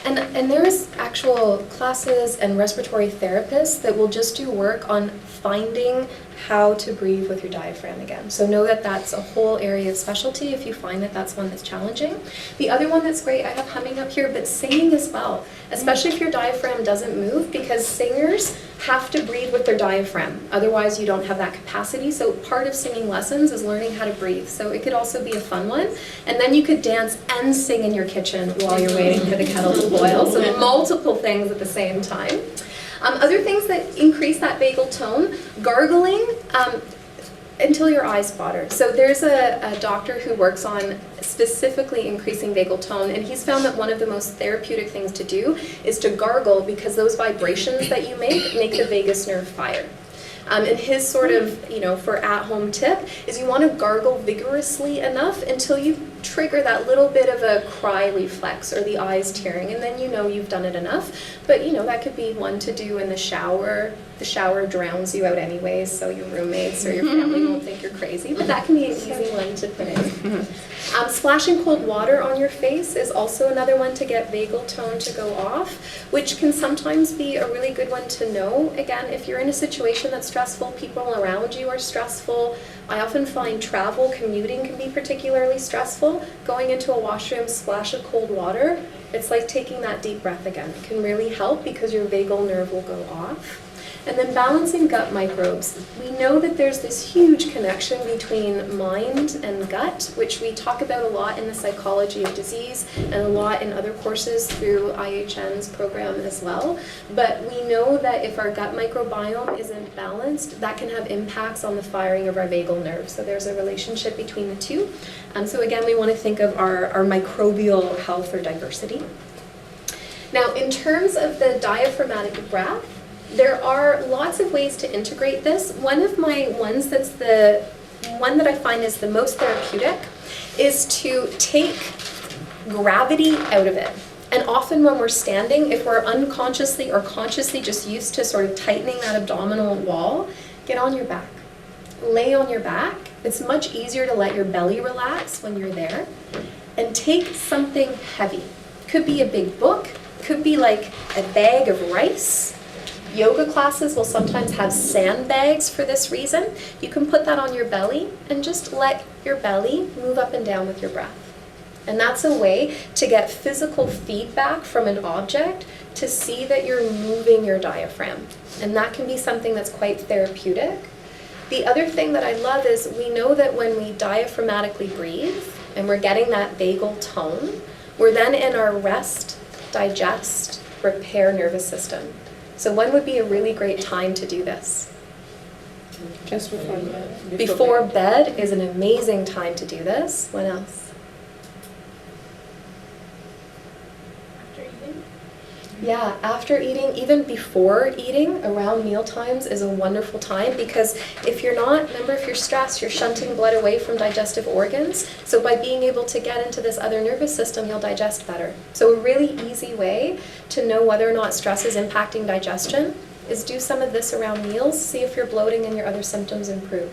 And there's actual classes and respiratory therapists that will just do work on finding how to breathe with your diaphragm again. So know that that's a whole area of specialty if you find that that's one that's challenging. The other one that's great, I have humming up here, but singing as well, especially if your diaphragm doesn't move, because singers have to breathe with their diaphragm. Otherwise, you don't have that capacity. So part of singing lessons is learning how to breathe. So it could also be a fun one. And then you could dance and sing in your kitchen while you're waiting for the kettle to boil. So multiple things at the same time. Other things that increase that vagal tone, gargling until your eyes water. So there's a doctor who works on specifically increasing vagal tone, and he's found that one of the most therapeutic things to do is to gargle, because those vibrations that you make the vagus nerve fire. And his sort of, for at-home tip is you want to gargle vigorously enough until you trigger that little bit of a cry reflex or the eyes tearing, and then you've done it enough. But that could be one to do in the shower. The shower drowns you out anyways, so your roommates or your family won't think you're crazy, but that can be an easy one to put in. Splashing cold water on your face is also another one to get vagal tone to go off, which can sometimes be a really good one to know. Again, if you're in a situation that's stressful, people around you are stressful. I often find travel, commuting can be particularly stressful. Going into a washroom, splash of cold water, it's like taking that deep breath again. It can really help because your vagal nerve will go off. And then balancing gut microbes. We know that there's this huge connection between mind and gut, which we talk about a lot in the psychology of disease and a lot in other courses through IHN's program as well. But we know that if our gut microbiome isn't balanced, that can have impacts on the firing of our vagal nerve. So there's a relationship between the two. So again, we want to think of our microbial health or diversity. Now, in terms of the diaphragmatic breath, there are lots of ways to integrate this. One of my ones that's the one that I find is the most therapeutic is to take gravity out of it. And often when we're standing, if we're unconsciously or consciously just used to sort of tightening that abdominal wall, get on your back. Lay on your back. It's much easier to let your belly relax when you're there. And take something heavy. Could be a big book, could be like a bag of rice. Yoga classes will sometimes have sandbags for this reason. You can put that on your belly and just let your belly move up and down with your breath. And that's a way to get physical feedback from an object to see that you're moving your diaphragm. And that can be something that's quite therapeutic. The other thing that I love is we know that when we diaphragmatically breathe and we're getting that vagal tone, we're then in our rest, digest, repair nervous system. So when would be a really great time to do this? Just before bed. Before bed is an amazing time to do this. When else? After eating? Yeah, after eating, even before eating, around meal times is a wonderful time because if you're stressed, you're shunting blood away from digestive organs. So by being able to get into this other nervous system, you'll digest better. So a really easy way to know whether or not stress is impacting digestion is do some of this around meals, see if your bloating and your other symptoms improve.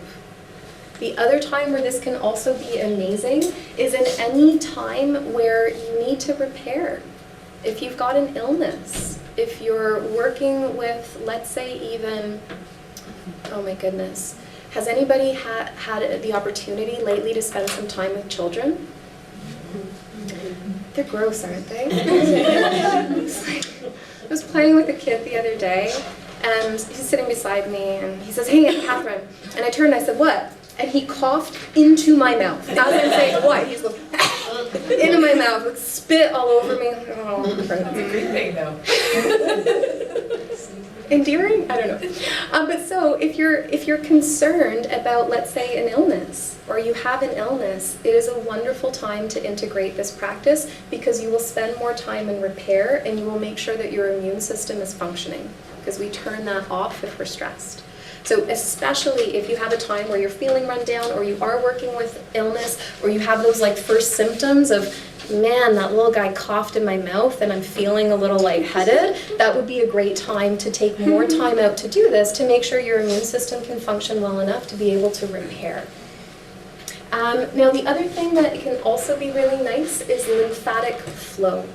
The other time where this can also be amazing is in any time where you need to repair. If you've got an illness, if you're working with, let's say even, oh my goodness, has anybody had the opportunity lately to spend some time with children? They're gross, aren't they? I was playing with a kid the other day, and he's sitting beside me, and he says, "Hey, Aunt Kathrin." And I turned and I said, "What?" And he coughed into my mouth. As I'm saying, "What?" He's going, into my mouth with spit all over me. Oh, That's a great thing, though. endearing? I don't know. But so if you're concerned about, let's say, an illness, or you have an illness, it is a wonderful time to integrate this practice because you will spend more time in repair and you will make sure that your immune system is functioning because we turn that off if we're stressed. So especially if you have a time where you're feeling run down or you are working with illness or you have those like first symptoms of, man, that little guy coughed in my mouth and I'm feeling a little lightheaded, that would be a great time to take more time out to do this to make sure your immune system can function well enough to be able to repair. Now the other thing that can also be really nice is lymphatic flow.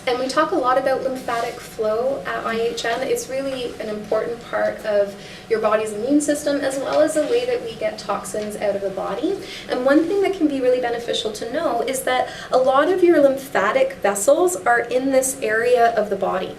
And we talk a lot about lymphatic flow at IHN. It's really an important part of your body's immune system as well as a way that we get toxins out of the body. And one thing that can be really beneficial to know is that a lot of your lymphatic vessels are in this area of the body.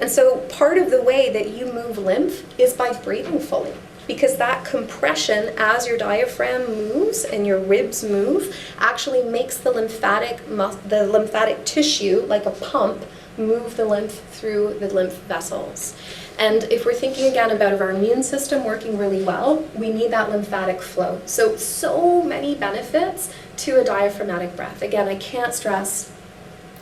And so part of the way that you move lymph is by breathing fully. Because that compression as your diaphragm moves and your ribs move actually makes the lymphatic tissue, like a pump, move the lymph through the lymph vessels. And if we're thinking again about our immune system working really well, we need that lymphatic flow. So many benefits to a diaphragmatic breath. Again, I can't stress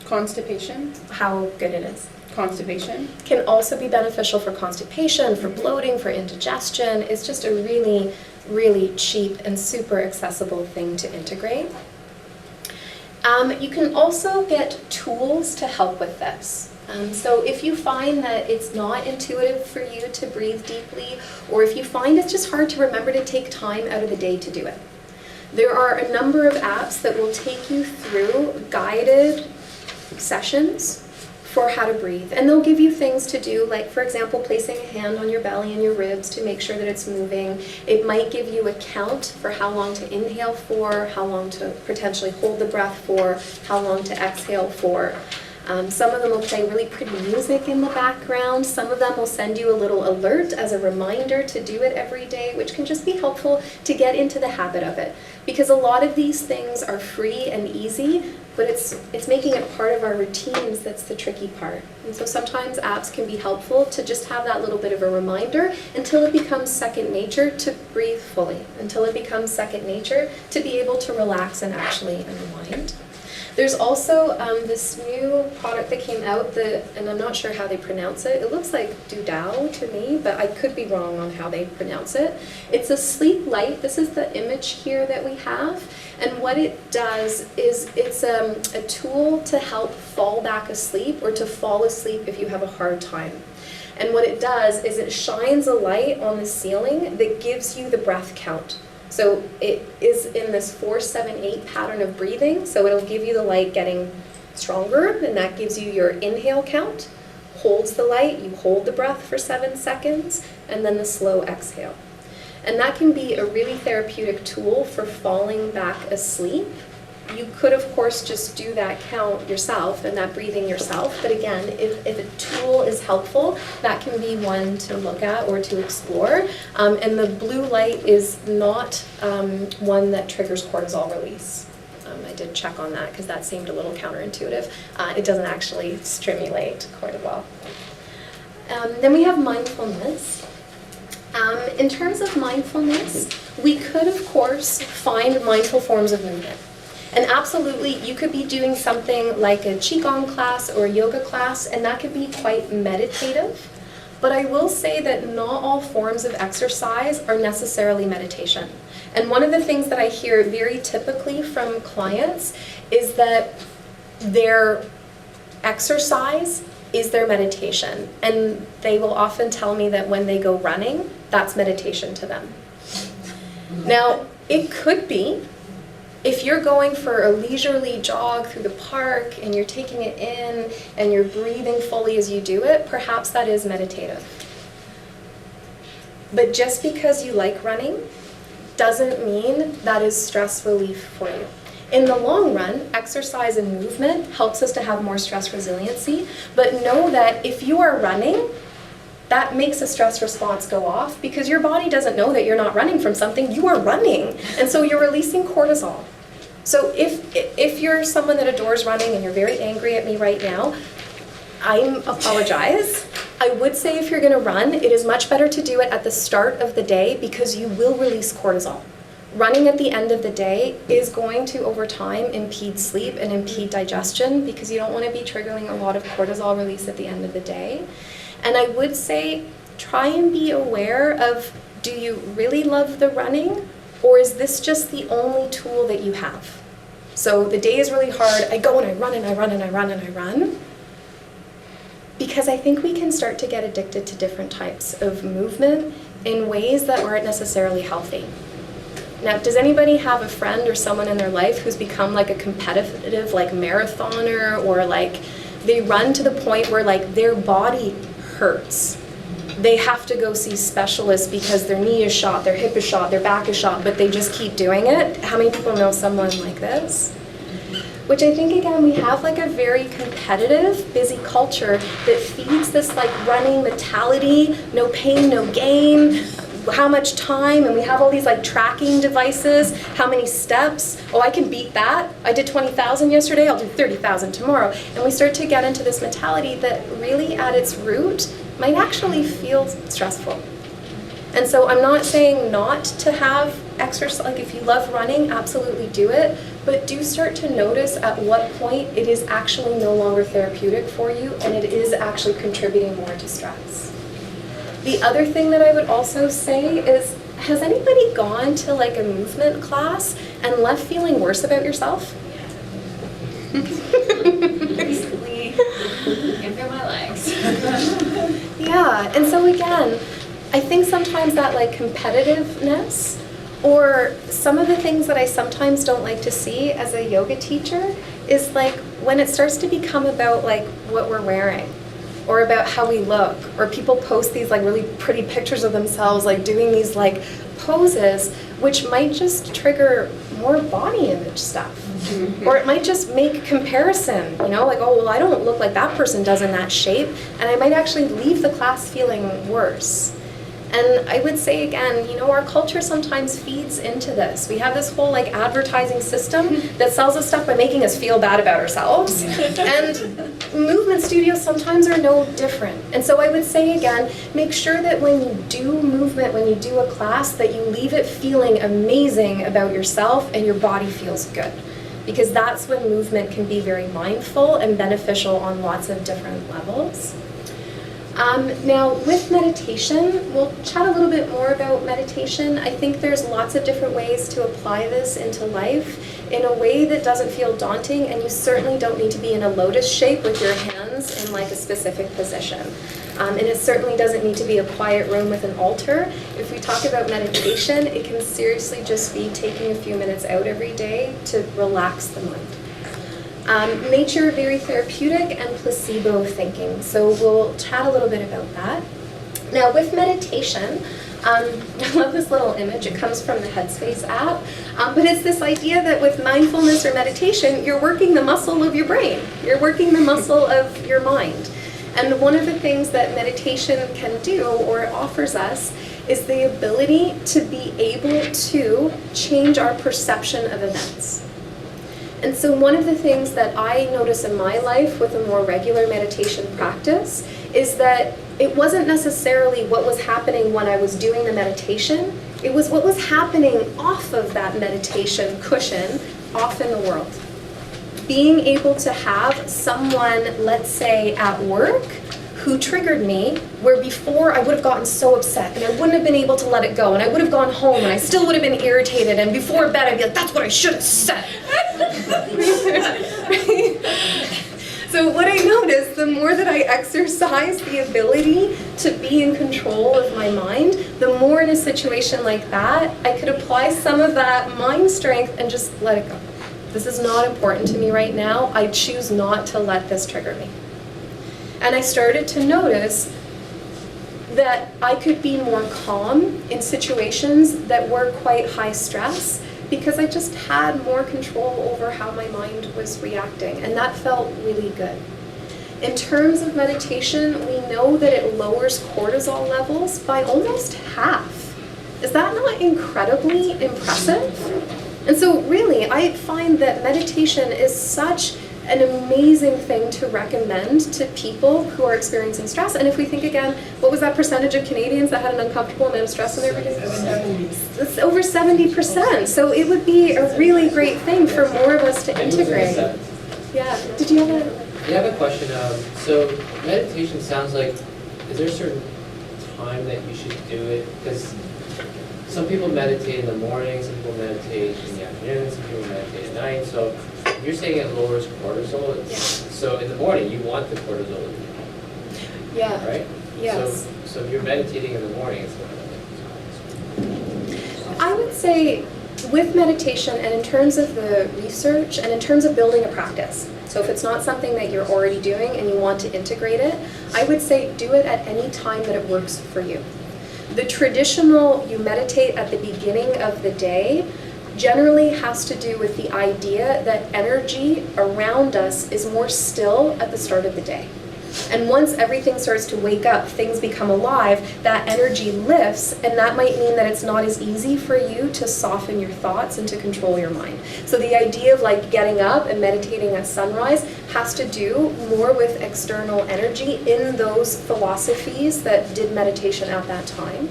Constipation. how good it is. Constipation. Can also be beneficial for constipation, for bloating, for indigestion. It's just a really, really cheap and super accessible thing to integrate. You can also get tools to help with this. So if you find that it's not intuitive for you to breathe deeply, or if you find it's just hard to remember to take time out of the day to do it, there are a number of apps that will take you through guided sessions for how to breathe. And they'll give you things to do, like for example, placing a hand on your belly and your ribs to make sure that it's moving. It might give you a count for how long to inhale for, how long to potentially hold the breath for, how long to exhale for. Some of them will play really pretty music in the background. Some of them will send you a little alert as a reminder to do it every day, which can just be helpful to get into the habit of it. Because a lot of these things are free and easy, but it's making it part of our routines that's the tricky part. And so sometimes apps can be helpful to just have that little bit of a reminder until it becomes second nature to breathe fully, until it becomes second nature to be able to relax and actually unwind. There's also this new product that came out, and I'm not sure how they pronounce it. It looks like Doodao to me, but I could be wrong on how they pronounce it. It's a sleep light. This is the image here that we have. And what it does is it's a tool to help fall back asleep or to fall asleep if you have a hard time. And what it does is it shines a light on the ceiling that gives you the breath count. So it is in this 4-7-8 pattern of breathing, so it'll give you the light getting stronger, and that gives you your inhale count, holds the light, you hold the breath for 7 seconds, and then the slow exhale. And that can be a really therapeutic tool for falling back asleep. You could, of course, just do that count yourself and that breathing yourself. But again, if a tool is helpful, that can be one to look at or to explore. And the blue light is not one that triggers cortisol release. I did check on that because that seemed a little counterintuitive. It doesn't actually stimulate cortisol. Then we have mindfulness. In terms of mindfulness, we could, of course, find mindful forms of movement. And absolutely, you could be doing something like a Qigong class or a yoga class, and that could be quite meditative. But I will say that not all forms of exercise are necessarily meditation. And one of the things that I hear very typically from clients is that their exercise is their meditation. And they will often tell me that when they go running, that's meditation to them. Now, it could be. If you're going for a leisurely jog through the park and you're taking it in and you're breathing fully as you do it, perhaps that is meditative. But just because you like running doesn't mean that is stress relief for you. In the long run, exercise and movement helps us to have more stress resiliency, but know that if you are running, that makes a stress response go off because your body doesn't know that you're not running from something, you are running. And so you're releasing cortisol. So if you're someone that adores running and you're very angry at me right now, I apologize. I would say if you're gonna run, it is much better to do it at the start of the day because you will release cortisol. Running at the end of the day is going to, over time, impede sleep and impede digestion because you don't wanna be triggering a lot of cortisol release at the end of the day. And I would say, try and be aware of, do you really love the running? Or is this just the only tool that you have? So the day is really hard, I go and I run and I run and I run and I run. Because I think we can start to get addicted to different types of movement in ways that aren't necessarily healthy. Now, does anybody have a friend or someone in their life who's become like a competitive like marathoner, or like they run to the point where like their body hurts? They have to go see specialists because their knee is shot, their hip is shot, their back is shot, but they just keep doing it. How many people know someone like this? Which I think, again, we have like a very competitive, busy culture that feeds this like running mentality, no pain, no gain, how much time, and we have all these like tracking devices, how many steps, oh, I can beat that. I did 20,000 yesterday, I'll do 30,000 tomorrow. And we start to get into this mentality that really at its root might actually feel stressful. And so I'm not saying not to have exercise, like if you love running, absolutely do it, but do start to notice at what point it is actually no longer therapeutic for you and it is actually contributing more to stress. The other thing that I would also say is, has anybody gone to like a movement class and left feeling worse about yourself? Recently, I feel my legs. Yeah, and so again, I think sometimes that like competitiveness, or some of the things that I sometimes don't like to see as a yoga teacher is like when it starts to become about like what we're wearing or about how we look, or people post these like really pretty pictures of themselves like doing these like poses which might just trigger more body image stuff. Or it might just make comparison, you know, like, oh, well, I don't look like that person does in that shape, and I might actually leave the class feeling worse. And I would say again, you know, our culture sometimes feeds into this. We have this whole like advertising system that sells us stuff by making us feel bad about ourselves. And movement studios sometimes are no different. And so I would say again, make sure that when you do movement, when you do a class, that you leave it feeling amazing about yourself and your body feels good. Because that's when movement can be very mindful and beneficial on lots of different levels. Now, with meditation, we'll chat a little bit more about meditation. I think there's lots of different ways to apply this into life in a way that doesn't feel daunting, and you certainly don't need to be in a lotus shape with your hands in like a specific position. And it certainly doesn't need to be a quiet room with an altar. If we talk about meditation, it can seriously just be taking a few minutes out every day to relax the mind. Nature, very therapeutic, and placebo thinking. So we'll chat a little bit about that. Now with meditation, I love this little image. It comes from the Headspace app. But it's this idea that with mindfulness or meditation, you're working the muscle of your brain. You're working the muscle of your mind. And one of the things that meditation can do, or it offers us, is the ability to be able to change our perception of events. And so one of the things that I notice in my life with a more regular meditation practice is that it wasn't necessarily what was happening when I was doing the meditation, it was what was happening off of that meditation cushion, off in the world. Being able to have someone, let's say at work, who triggered me, where before I would have gotten so upset and I wouldn't have been able to let it go, and I would have gone home and I still would have been irritated, and before bed I'd be like, that's what I should have said. So what I noticed, the more that I exercise the ability to be in control of my mind, the more in a situation like that, I could apply some of that mind strength and just let it go. This is not important to me right now. I choose not to let this trigger me. And I started to notice that I could be more calm in situations that were quite high stress because I just had more control over how my mind was reacting, and that felt really good. In terms of meditation, we know that it lowers cortisol levels by almost half. Is that not incredibly impressive? And so really, I find that meditation is such an amazing thing to recommend to people who are experiencing stress. And if we think again, what was that percentage of Canadians that had an uncomfortable amount of stress in their everyday life? It's over 70%. So it would be a really great thing for more of us to integrate. Yeah, did you have a... Yeah, I have a question. So meditation sounds like, is there a certain time that you should do it? Because some people meditate in the morning, some people meditate in the afternoon, some people meditate at night. So you're saying it lowers cortisol. Yeah. So in the morning, you want the cortisol, Yeah. right? Yes. So if you're meditating in the morning, it's I would say with meditation, and in terms of the research and in terms of building a practice, so if it's not something that you're already doing and you want to integrate it, I would say do it at any time that it works for you. The traditional, you meditate at the beginning of the day, generally has to do with the idea that energy around us is more still at the start of the day. And once everything starts to wake up, things become alive, that energy lifts, and that might mean that it's not as easy for you to soften your thoughts and to control your mind. So the idea of like getting up and meditating at sunrise has to do more with external energy in those philosophies that did meditation at that time.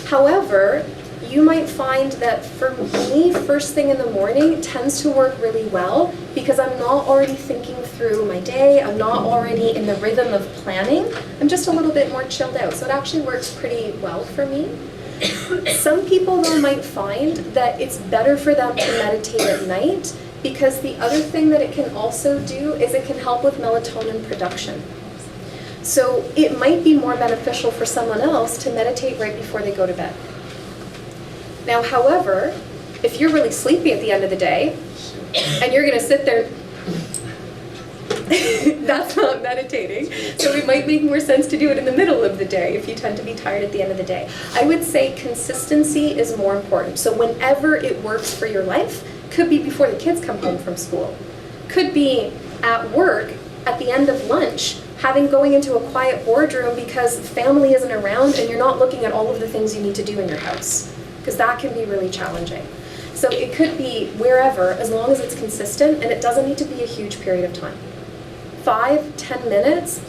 However, you might find that for me, first thing in the morning tends to work really well because I'm not already thinking through my day, I'm not already in the rhythm of planning, I'm just a little bit more chilled out. So it actually works pretty well for me. Some people though might find that it's better for them to meditate at night because the other thing that it can also do is it can help with melatonin production. So it might be more beneficial for someone else to meditate right before they go to bed. Now, however, if you're really sleepy at the end of the day, and you're going to sit there, that's not meditating. So it might make more sense to do it in the middle of the day if you tend to be tired at the end of the day. I would say consistency is more important. So whenever it works for your life, Could be before the kids come home from school. Could be at work at the end of lunch, going into a quiet boardroom because family isn't around and you're not looking at all of the things you need to do in your house, because that can be really challenging. So it could be wherever, as long as it's consistent, and it doesn't need to be a huge period of time. 5-10 minutes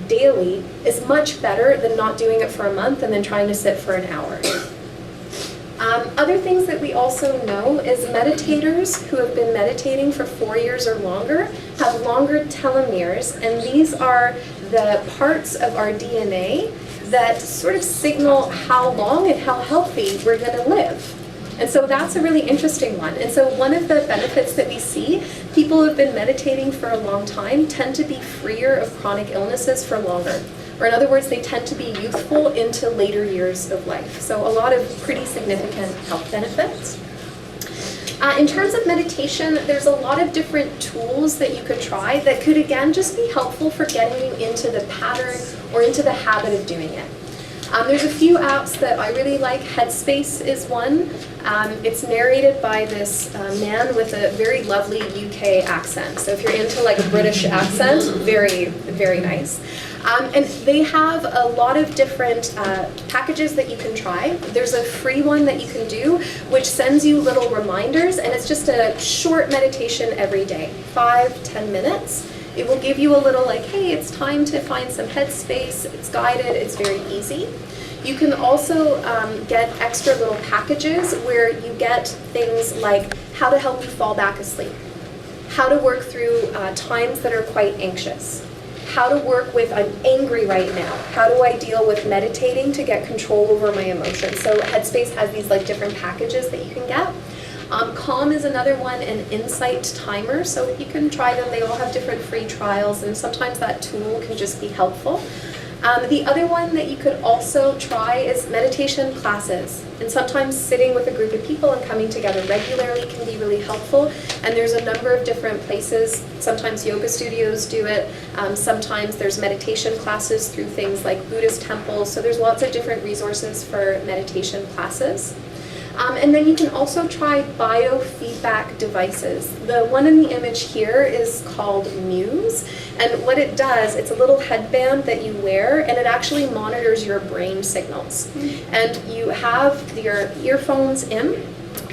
daily is much better than not doing it for a month and then trying to sit for an hour. Other things that we also know is meditators who have been meditating for 4 years or longer have longer telomeres, and these are the parts of our DNA that sort of signal how long and how healthy we're going to live. And so that's a really interesting one. And so one of the benefits that we see, people who have been meditating for a long time tend to be freer of chronic illnesses for longer. Or in other words, they tend to be youthful into later years of life. So a lot of pretty significant health benefits. In terms of meditation, there's a lot of different tools that you could try that could, again, just be helpful for getting you into the pattern or into the habit of doing it. There's a few apps that I really like. Headspace is one. It's narrated by this man with a very lovely UK accent. So if you're into like a British accent, very, very nice. And they have a lot of different packages that you can try. There's a free one that you can do, which sends you little reminders, and it's just a short meditation every day, 5-10 minutes. It will give you a little like, hey, it's time to find some headspace. It's guided, it's very easy. You can also get extra little packages where you get things like how to help you fall back asleep, how to work through times that are quite anxious, how to work with, I'm angry right now, how do I deal with meditating to get control over my emotions. So Headspace has these like different packages that you can get. Calm is another one, an insight timer, so you can try them. They all have different free trials, and sometimes that tool can just be helpful. The other one that you could also try is meditation classes, and sometimes sitting with a group of people and coming together regularly can be really helpful, and there's a number of different places. Sometimes yoga studios do it, sometimes there's meditation classes through things like Buddhist temples, so there's lots of different resources for meditation classes. And then you can also try biofeedback devices. The one in the image here is called Muse, and what it does, it's a little headband that you wear, and it actually monitors your brain signals. And you have your earphones in,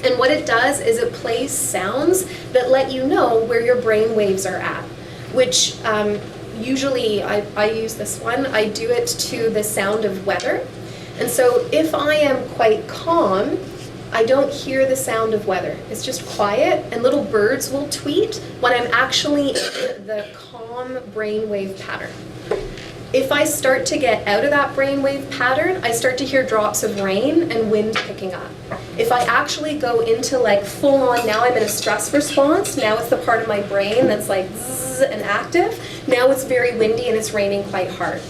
and what it does is it plays sounds that let you know where your brain waves are at, which usually I use this one. I do it to the sound of weather. And so if I am quite calm, I don't hear the sound of weather. It's just quiet, and little birds will tweet when I'm actually in the calm brainwave pattern. If I start to get out of that brainwave pattern, I start to hear drops of rain and wind picking up. If I actually go into like full on, now I'm in a stress response, now it's the part of my brain that's like zzz and active, now it's very windy and it's raining quite hard.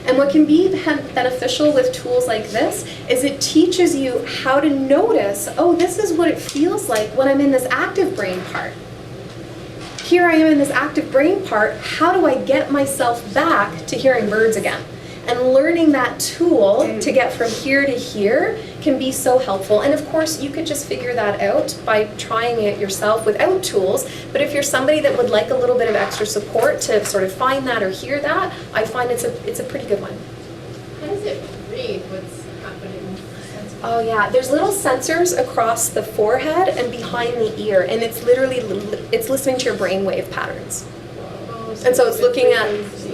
And what can be beneficial with tools like this is it teaches you how to notice, oh, this is what it feels like when I'm in this active brain part. Here I am in this active brain part, how do I get myself back to hearing birds again? And learning that tool to get from here to here can be so helpful. And of course, you could just figure that out by trying it yourself without tools. But if you're somebody that would like a little bit of extra support to sort of find that or hear that, I find it's a pretty good one. How does it read what's happening? Oh yeah, there's little sensors across the forehead and behind the ear, and it's literally, it's listening to your brainwave patterns. And so it's looking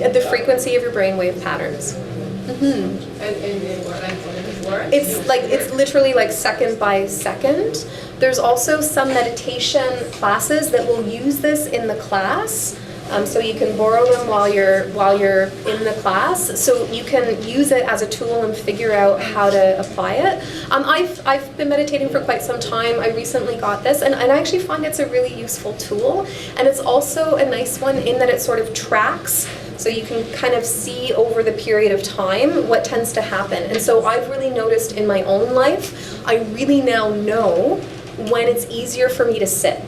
at the frequency of your brainwave patterns. Mm-hmm. And what? It's literally like second by second. There's also some meditation classes that will use this in the class. So you can borrow them while you're in the class. So you can use it as a tool and figure out how to apply it. I've been meditating for quite some time. I recently got this, and I actually find it's a really useful tool. And it's also a nice one in that it sort of tracks, so you can kind of see over the period of time what tends to happen. And so I've really noticed in my own life, I really now know when it's easier for me to sit.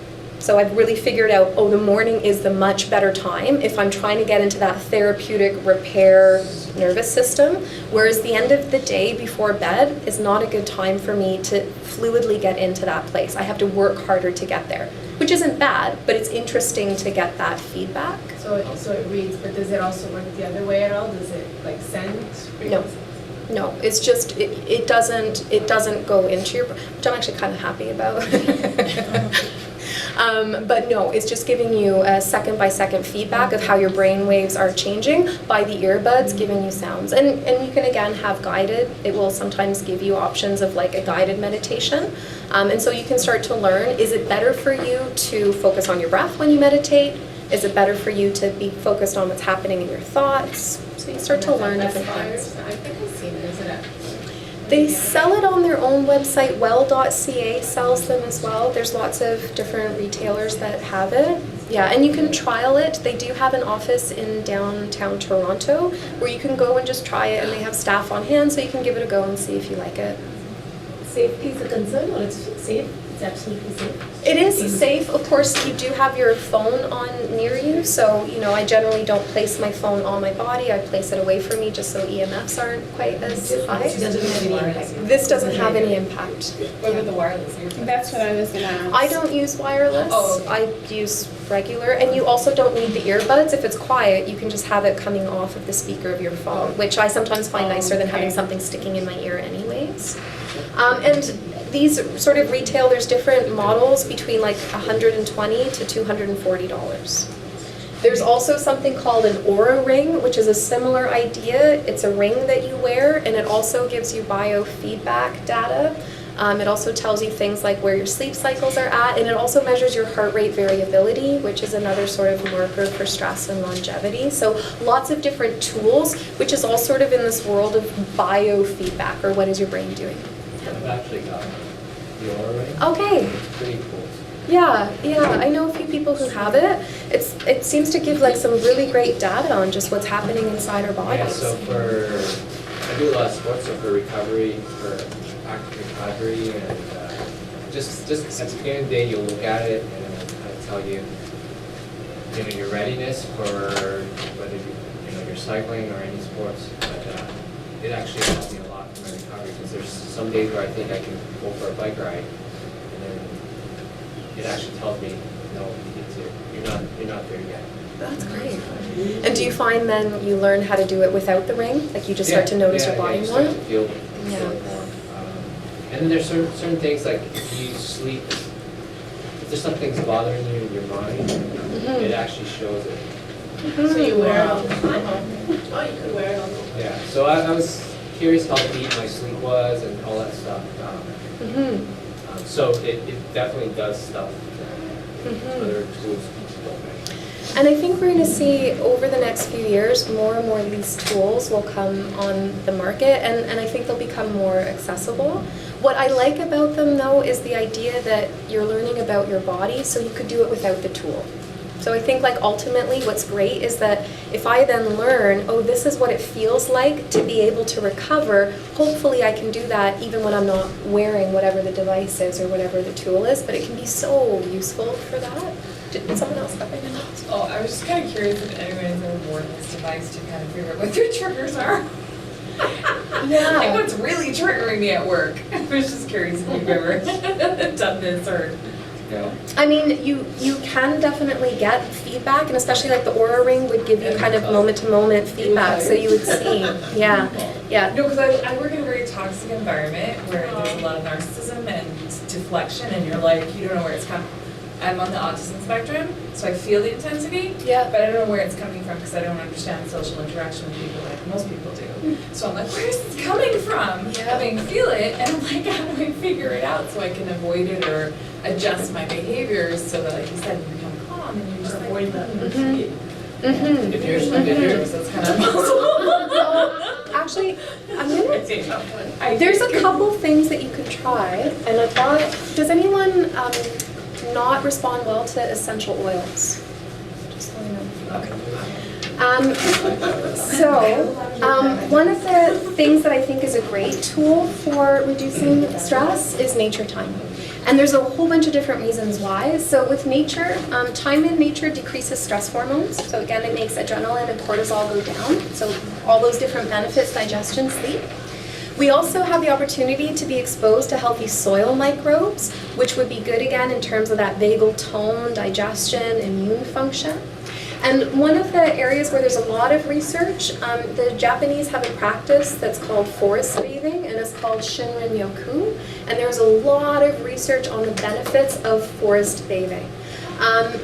So I've really figured out, oh, the morning is the much better time if I'm trying to get into that therapeutic repair nervous system, whereas the end of the day before bed is not a good time for me to fluidly get into that place. I have to work harder to get there, which isn't bad, but it's interesting to get that feedback. So it reads, but does it also work the other way at all? Does it like send? No. No, it's just, it doesn't go into your, which I'm actually kind of happy about. But no, it's just giving you a second by second feedback of how your brain waves are changing by the earbuds giving you sounds. And you can again have guided, it will sometimes give you options of like a guided meditation. And so you can start to learn, is it better for you to focus on your breath when you meditate? Is it better for you to be focused on what's happening in your thoughts? So you start to learn different things. I think I've seen it. Is it They sell it on their own website. Well.ca sells them as well. There's lots of different retailers that have it. Yeah, and you can trial it. They do have an office in downtown Toronto where you can go and just try it, and they have staff on hand, so you can give it a go and see if you like it. Safety is a concern, or it's safe? It's absolutely safe? It is safe. Of course, you do have your phone on near you, so I generally don't place my phone on my body. I place it away from me just so EMFs aren't quite as high. It doesn't have any impact. This doesn't have any impact. What about the wireless earbuds? That's what I was gonna ask. I don't use wireless. Oh, okay. I use regular, and you also don't need the earbuds. If it's quiet, you can just have it coming off of the speaker of your phone, which I sometimes find nicer than having Okay. something sticking in my ear anyways. And these sort of retail, there's different models between like $120 to $240. There's also something called an Aura ring, which is a similar idea. It's a ring that you wear, and it also gives you biofeedback data. It also tells you things like where your sleep cycles are at, and it also measures your heart rate variability, which is another sort of marker for stress and longevity. So lots of different tools, which is all sort of in this world of biofeedback, or what is your brain doing? I've actually got the Aura ring. Okay. It's pretty cool. Yeah, I know a few people who have it. It seems to give like some really great data on just what's happening inside our bodies. Yeah, so I do a lot of sports, so for recovery, for active recovery, and just at the beginning of the day, you'll look at it and it'll kind of tell you, your readiness for whether you're cycling or any sports. But it actually helps me a lot for my recovery, because there's some days where I think I can go for a bike ride, and then it actually tells me, no, you're not there yet. That's great. And do you find then you learn how to do it without the ring? Like you just start to notice your body you more? start to feel Yeah. it more. And then there's certain things, like if you sleep, if there's something's bothering you in your mind, it actually shows it. So you wear it all the time? Oh, you could wear it all the time. Yeah, so I was curious how deep my sleep was and all that stuff. So it definitely does stuff that other tools don't measure. And I think we're going to see over the next few years, more and more of these tools will come on the market, and I think they'll become more accessible. What I like about them, though, is the idea that you're learning about your body, so you could do it without the tool. So I think like ultimately what's great is that if I then learn, oh, this is what it feels like to be able to recover, hopefully I can do that even when I'm not wearing whatever the device is or whatever the tool is, but it can be so useful for that. Did someone else have anything else? Oh, I was just kind of curious if anyone has ever worn this device to kind of figure out what their triggers are. Like what's really triggering me at work. I was just curious if you've ever done this or, I mean, you can definitely get feedback, and especially like the Aura ring would give you kind of moment-to-moment feedback, so you would see. Yeah. No, because I work in a very toxic environment where there's a lot of narcissism and deflection, and you're like, you don't know where it's coming. I'm on the autism spectrum, so I feel the intensity, Yeah. but I don't know where it's coming from because I don't understand social interaction with people like most people do. So I'm like, where's this coming from? Yeah. I mean, feel it, and I'm like, how do I figure it out so I can avoid it or adjust my behaviors so that, like you said, you become calm and you just avoid that. If you're So it's kind of impossible. Actually, there's a couple things that you could try, and I thought, does anyone not respond well to essential oils? Just so you know. Okay. One of the things that I think is a great tool for reducing stress is nature time. And there's a whole bunch of different reasons why. So with nature, time in nature decreases stress hormones. So again, it makes adrenaline and cortisol go down. So all those different benefits, digestion, sleep. We also have the opportunity to be exposed to healthy soil microbes, which would be good again in terms of that vagal tone, digestion, immune function. And one of the areas where there's a lot of research, the Japanese have a practice that's called forest bathing, and it's called Shinrin-yoku. And there's a lot of research on the benefits of forest bathing.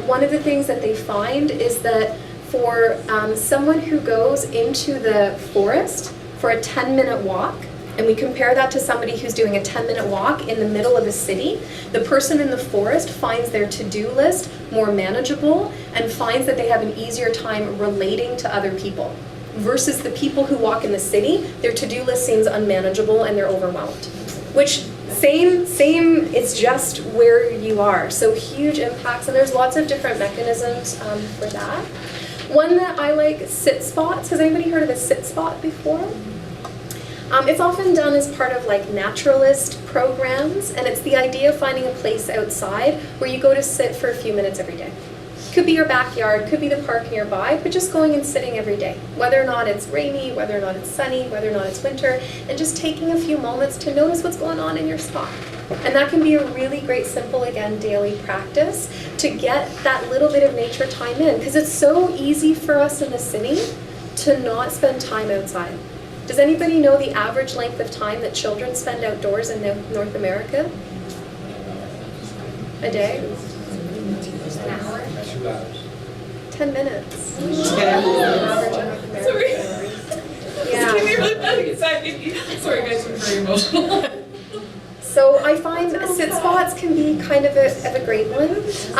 One of the things that they find is that for someone who goes into the forest for a 10-minute walk, and we compare that to somebody who's doing a 10-minute walk in the middle of a city, the person in the forest finds their to-do list more manageable and finds that they have an easier time relating to other people. Versus the people who walk in the city, their to-do list seems unmanageable and they're overwhelmed. Which, same, it's just where you are. So huge impacts, and there's lots of different mechanisms for that. One that I like, sit spots. Has anybody heard of a sit spot before? It's often done as part of like naturalist programs, and it's the idea of finding a place outside where you go to sit for a few minutes every day. Could be your backyard, could be the park nearby, but just going and sitting every day. Whether or not it's rainy, whether or not it's sunny, whether or not it's winter, and just taking a few moments to notice what's going on in your spot. And that can be a really great, simple, again, daily practice to get that little bit of nature time in, because it's so easy for us in the city to not spend time outside. Does anybody know the average length of time that children spend outdoors in North America? A day? An hour? 2 hours. 10 minutes. Average in North America. Sorry. Yeah. It's really exciting. Sorry guys, I'm very emotional. So I find sit spots can be kind of a great one.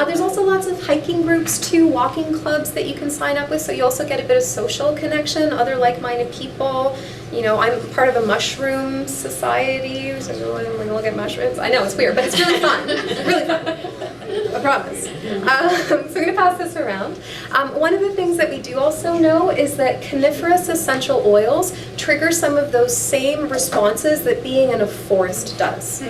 There's also lots of hiking groups too, walking clubs that you can sign up with, so you also get a bit of social connection, other like-minded people. You know, I'm part of a mushroom society, so we're going to look at mushrooms. I know, it's weird, but it's really fun. Really fun. I promise. So I'm going to pass this around. One of the things that we do also know is that coniferous essential oils trigger some of those same responses that being in a forest does.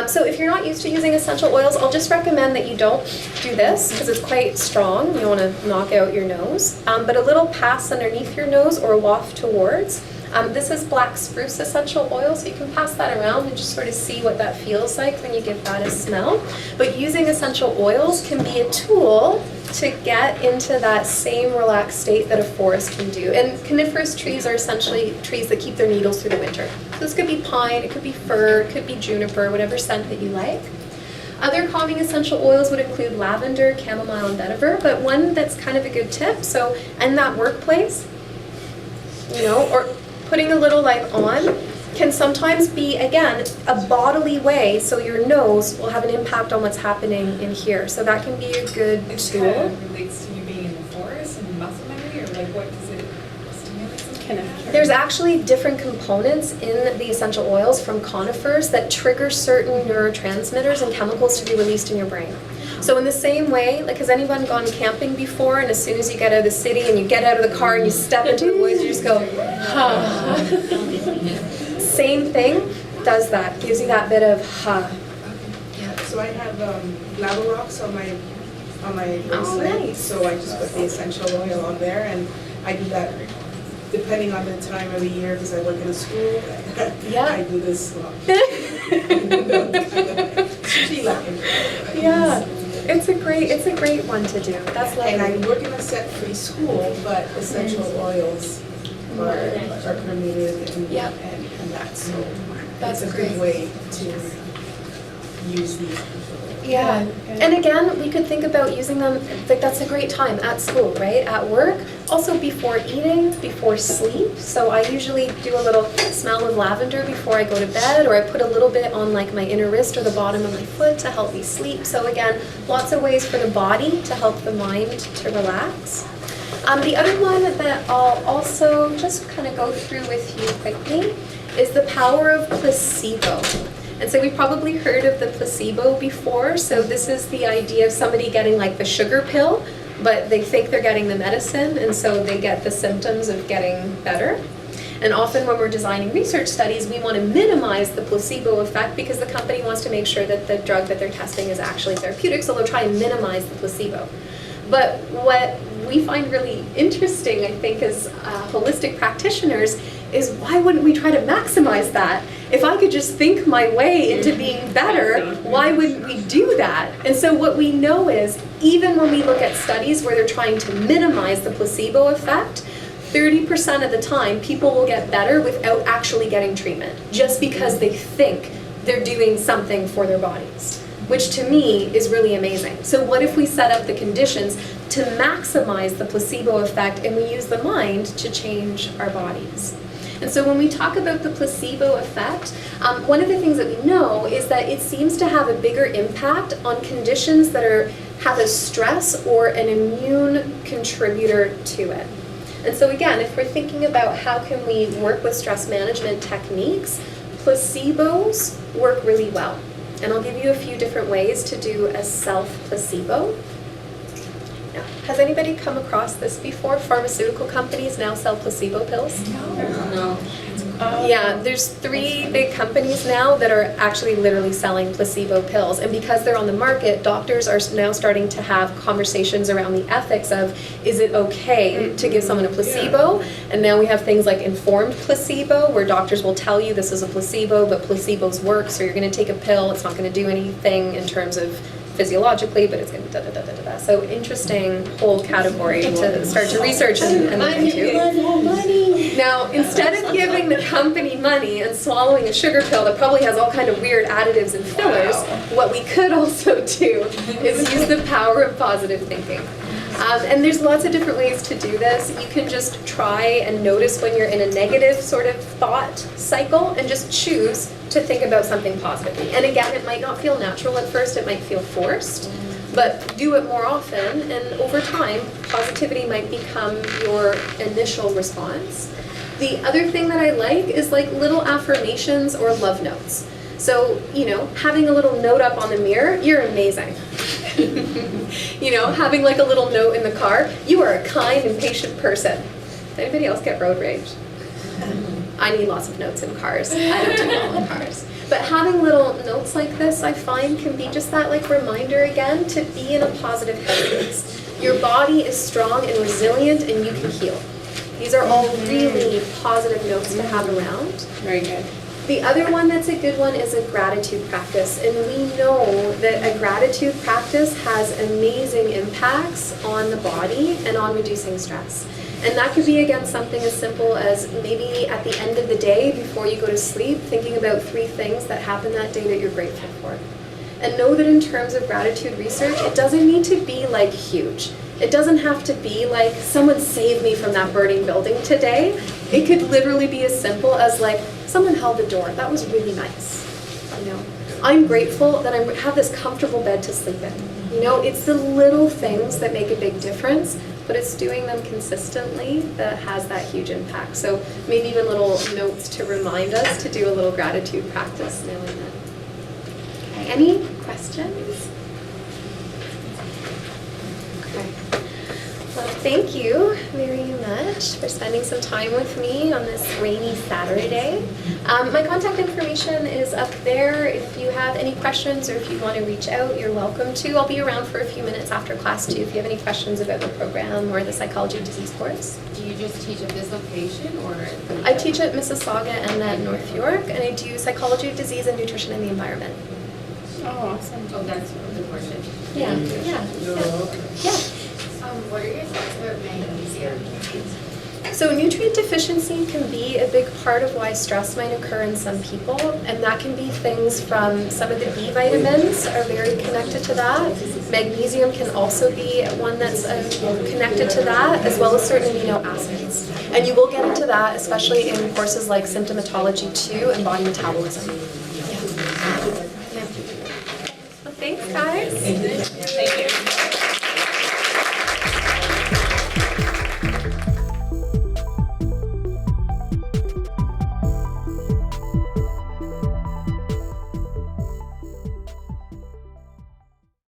So if you're not used to using essential oils, I'll just recommend that you don't do this because it's quite strong. You don't want to knock out your nose. But a little pass underneath your nose or waft towards. This is black spruce essential oil, so you can pass that around and just sort of see what that feels like when you give that a smell. But using essential oils can be a tool to get into that same relaxed state that a forest can do. And coniferous trees are essentially trees that keep their needles through the winter. So this could be pine, it could be fir, it could be juniper, whatever scent that you like. Other calming essential oils would include lavender, chamomile, and vetiver, but one that's kind of a good tip, so in that workplace, you know, or putting a little like on can sometimes be, again, a bodily way, so your nose will have an impact on what's happening in here. So that can be a good It kind tool. of relates to you being in the forest and muscle memory, or like what does it stimulate something? There's actually different components in the essential oils from conifers that trigger certain neurotransmitters and chemicals to be released in your brain. So in the same way, like, has anyone gone camping before, and as soon as you get out of the city and you get out of the car and you step into the woods, you just go, huh. Same thing does that, gives you that bit of huh. So I have lava rocks on my Oh, bracelet, nice. so I just put the essential oil on there, and I do that depending on the time of the year, because I work in a school. Yeah. I do this. Yeah, it's a great one to do. That's And I lovely. work in a set-free school, but essential oils are permitted and Yeah. and that, so That's it's a great. good way to use these. Yeah, and again, we could think about using them, like that's a great time at school, right? At work, also before eating, before sleep. So I usually do a little smell of lavender before I go to bed, or I put a little bit on like my inner wrist or the bottom of my foot to help me sleep. So again, lots of ways for the body to help the mind to relax. The other one that I'll also just kind of go through with you quickly is the power of placebo. And so we've probably heard of the placebo before. So this is the idea of somebody getting like the sugar pill, but they think they're getting the medicine, and so they get the symptoms of getting better. And often when we're designing research studies, we want to minimize the placebo effect because the company wants to make sure that the drug that they're testing is actually therapeutic, so they'll try and minimize the placebo. But what we find really interesting, I think, as holistic practitioners, is why wouldn't we try to maximize that? If I could just think my way into being better, why wouldn't we do that? And so what we know is, even when we look at studies where they're trying to minimize the placebo effect, 30% of the time, people will get better without actually getting treatment, just because they think they're doing something for their bodies, which to me is really amazing. So what if we set up the conditions to maximize the placebo effect and we use the mind to change our bodies? And so when we talk about the placebo effect, one of the things that we know is that it seems to have a bigger impact on conditions that have a stress or an immune contributor to it. And so again, if we're thinking about how can we work with stress management techniques, placebos work really well. And I'll give you a few different ways to do a self-placebo. Now, has anybody come across this before? Pharmaceutical companies now sell placebo pills? No. Yeah, there's 3 big companies now that are actually literally selling placebo pills. And because they're on the market, doctors are now starting to have conversations around the ethics of, is it okay to give someone a placebo? And now we have things like informed placebo, where doctors will tell you this is a placebo, but placebos work, so you're going to take a pill, it's not going to do anything in terms of physiologically, but it's going to da-da-da-da-da-da. So interesting whole category to start to research and look into. Now, instead of giving the company money and swallowing a sugar pill that probably has all kind of weird additives and fillers, what we could also do is use the power of positive thinking. And there's lots of different ways to do this. You can just try and notice when you're in a negative sort of thought cycle and just choose to think about something positively. And again, it might not feel natural at first, it might feel forced, but do it more often, and over time, positivity might become your initial response. The other thing that I like is like little affirmations or love notes. So, having a little note up on the mirror, you're amazing. Having like a little note in the car, you are a kind and patient person. Does anybody else get road rage? I need lots of notes in cars. I don't do well in cars. But having little notes like this, I find, can be just that like reminder again to be in a positive headspace. Your body is strong and resilient, and you can heal. These are all really positive notes to have around. Very good. The other one that's a good one is a gratitude practice, and we know that a gratitude practice has amazing impacts on the body and on reducing stress. And that could be, again, something as simple as maybe at the end of the day, before you go to sleep, thinking about 3 things that happened that day that you're grateful for. And know that in terms of gratitude research, it doesn't need to be like huge. It doesn't have to be like, someone saved me from that burning building today. It could literally be as simple as like, someone held the door. That was really nice. I'm grateful that I have this comfortable bed to sleep in. It's the little things that make a big difference, but it's doing them consistently that has that huge impact. So maybe even little notes to remind us to do a little gratitude practice now and then. Okay, any questions? Okay. Well, thank you very much for spending some time with me on this rainy Saturday. My contact information is up there. If you have any questions or if you want to reach out, you're welcome to. I'll be around for a few minutes after class too if you have any questions about the program or the psychology of disease course. Do you just teach at this location or? I teach at Mississauga and at North York, and I do psychology of disease and nutrition in the environment. Oh, awesome. Oh, that's important. Yeah. What are your thoughts about magnesium? So nutrient deficiency can be a big part of why stress might occur in some people, and that can be things from some of the B vitamins are very connected to that. Magnesium can also be one that's connected to that, as well as certain amino acids. And you will get into that, especially in courses like symptomatology 2 and body metabolism. Yeah. Well, thanks, guys. Thank you.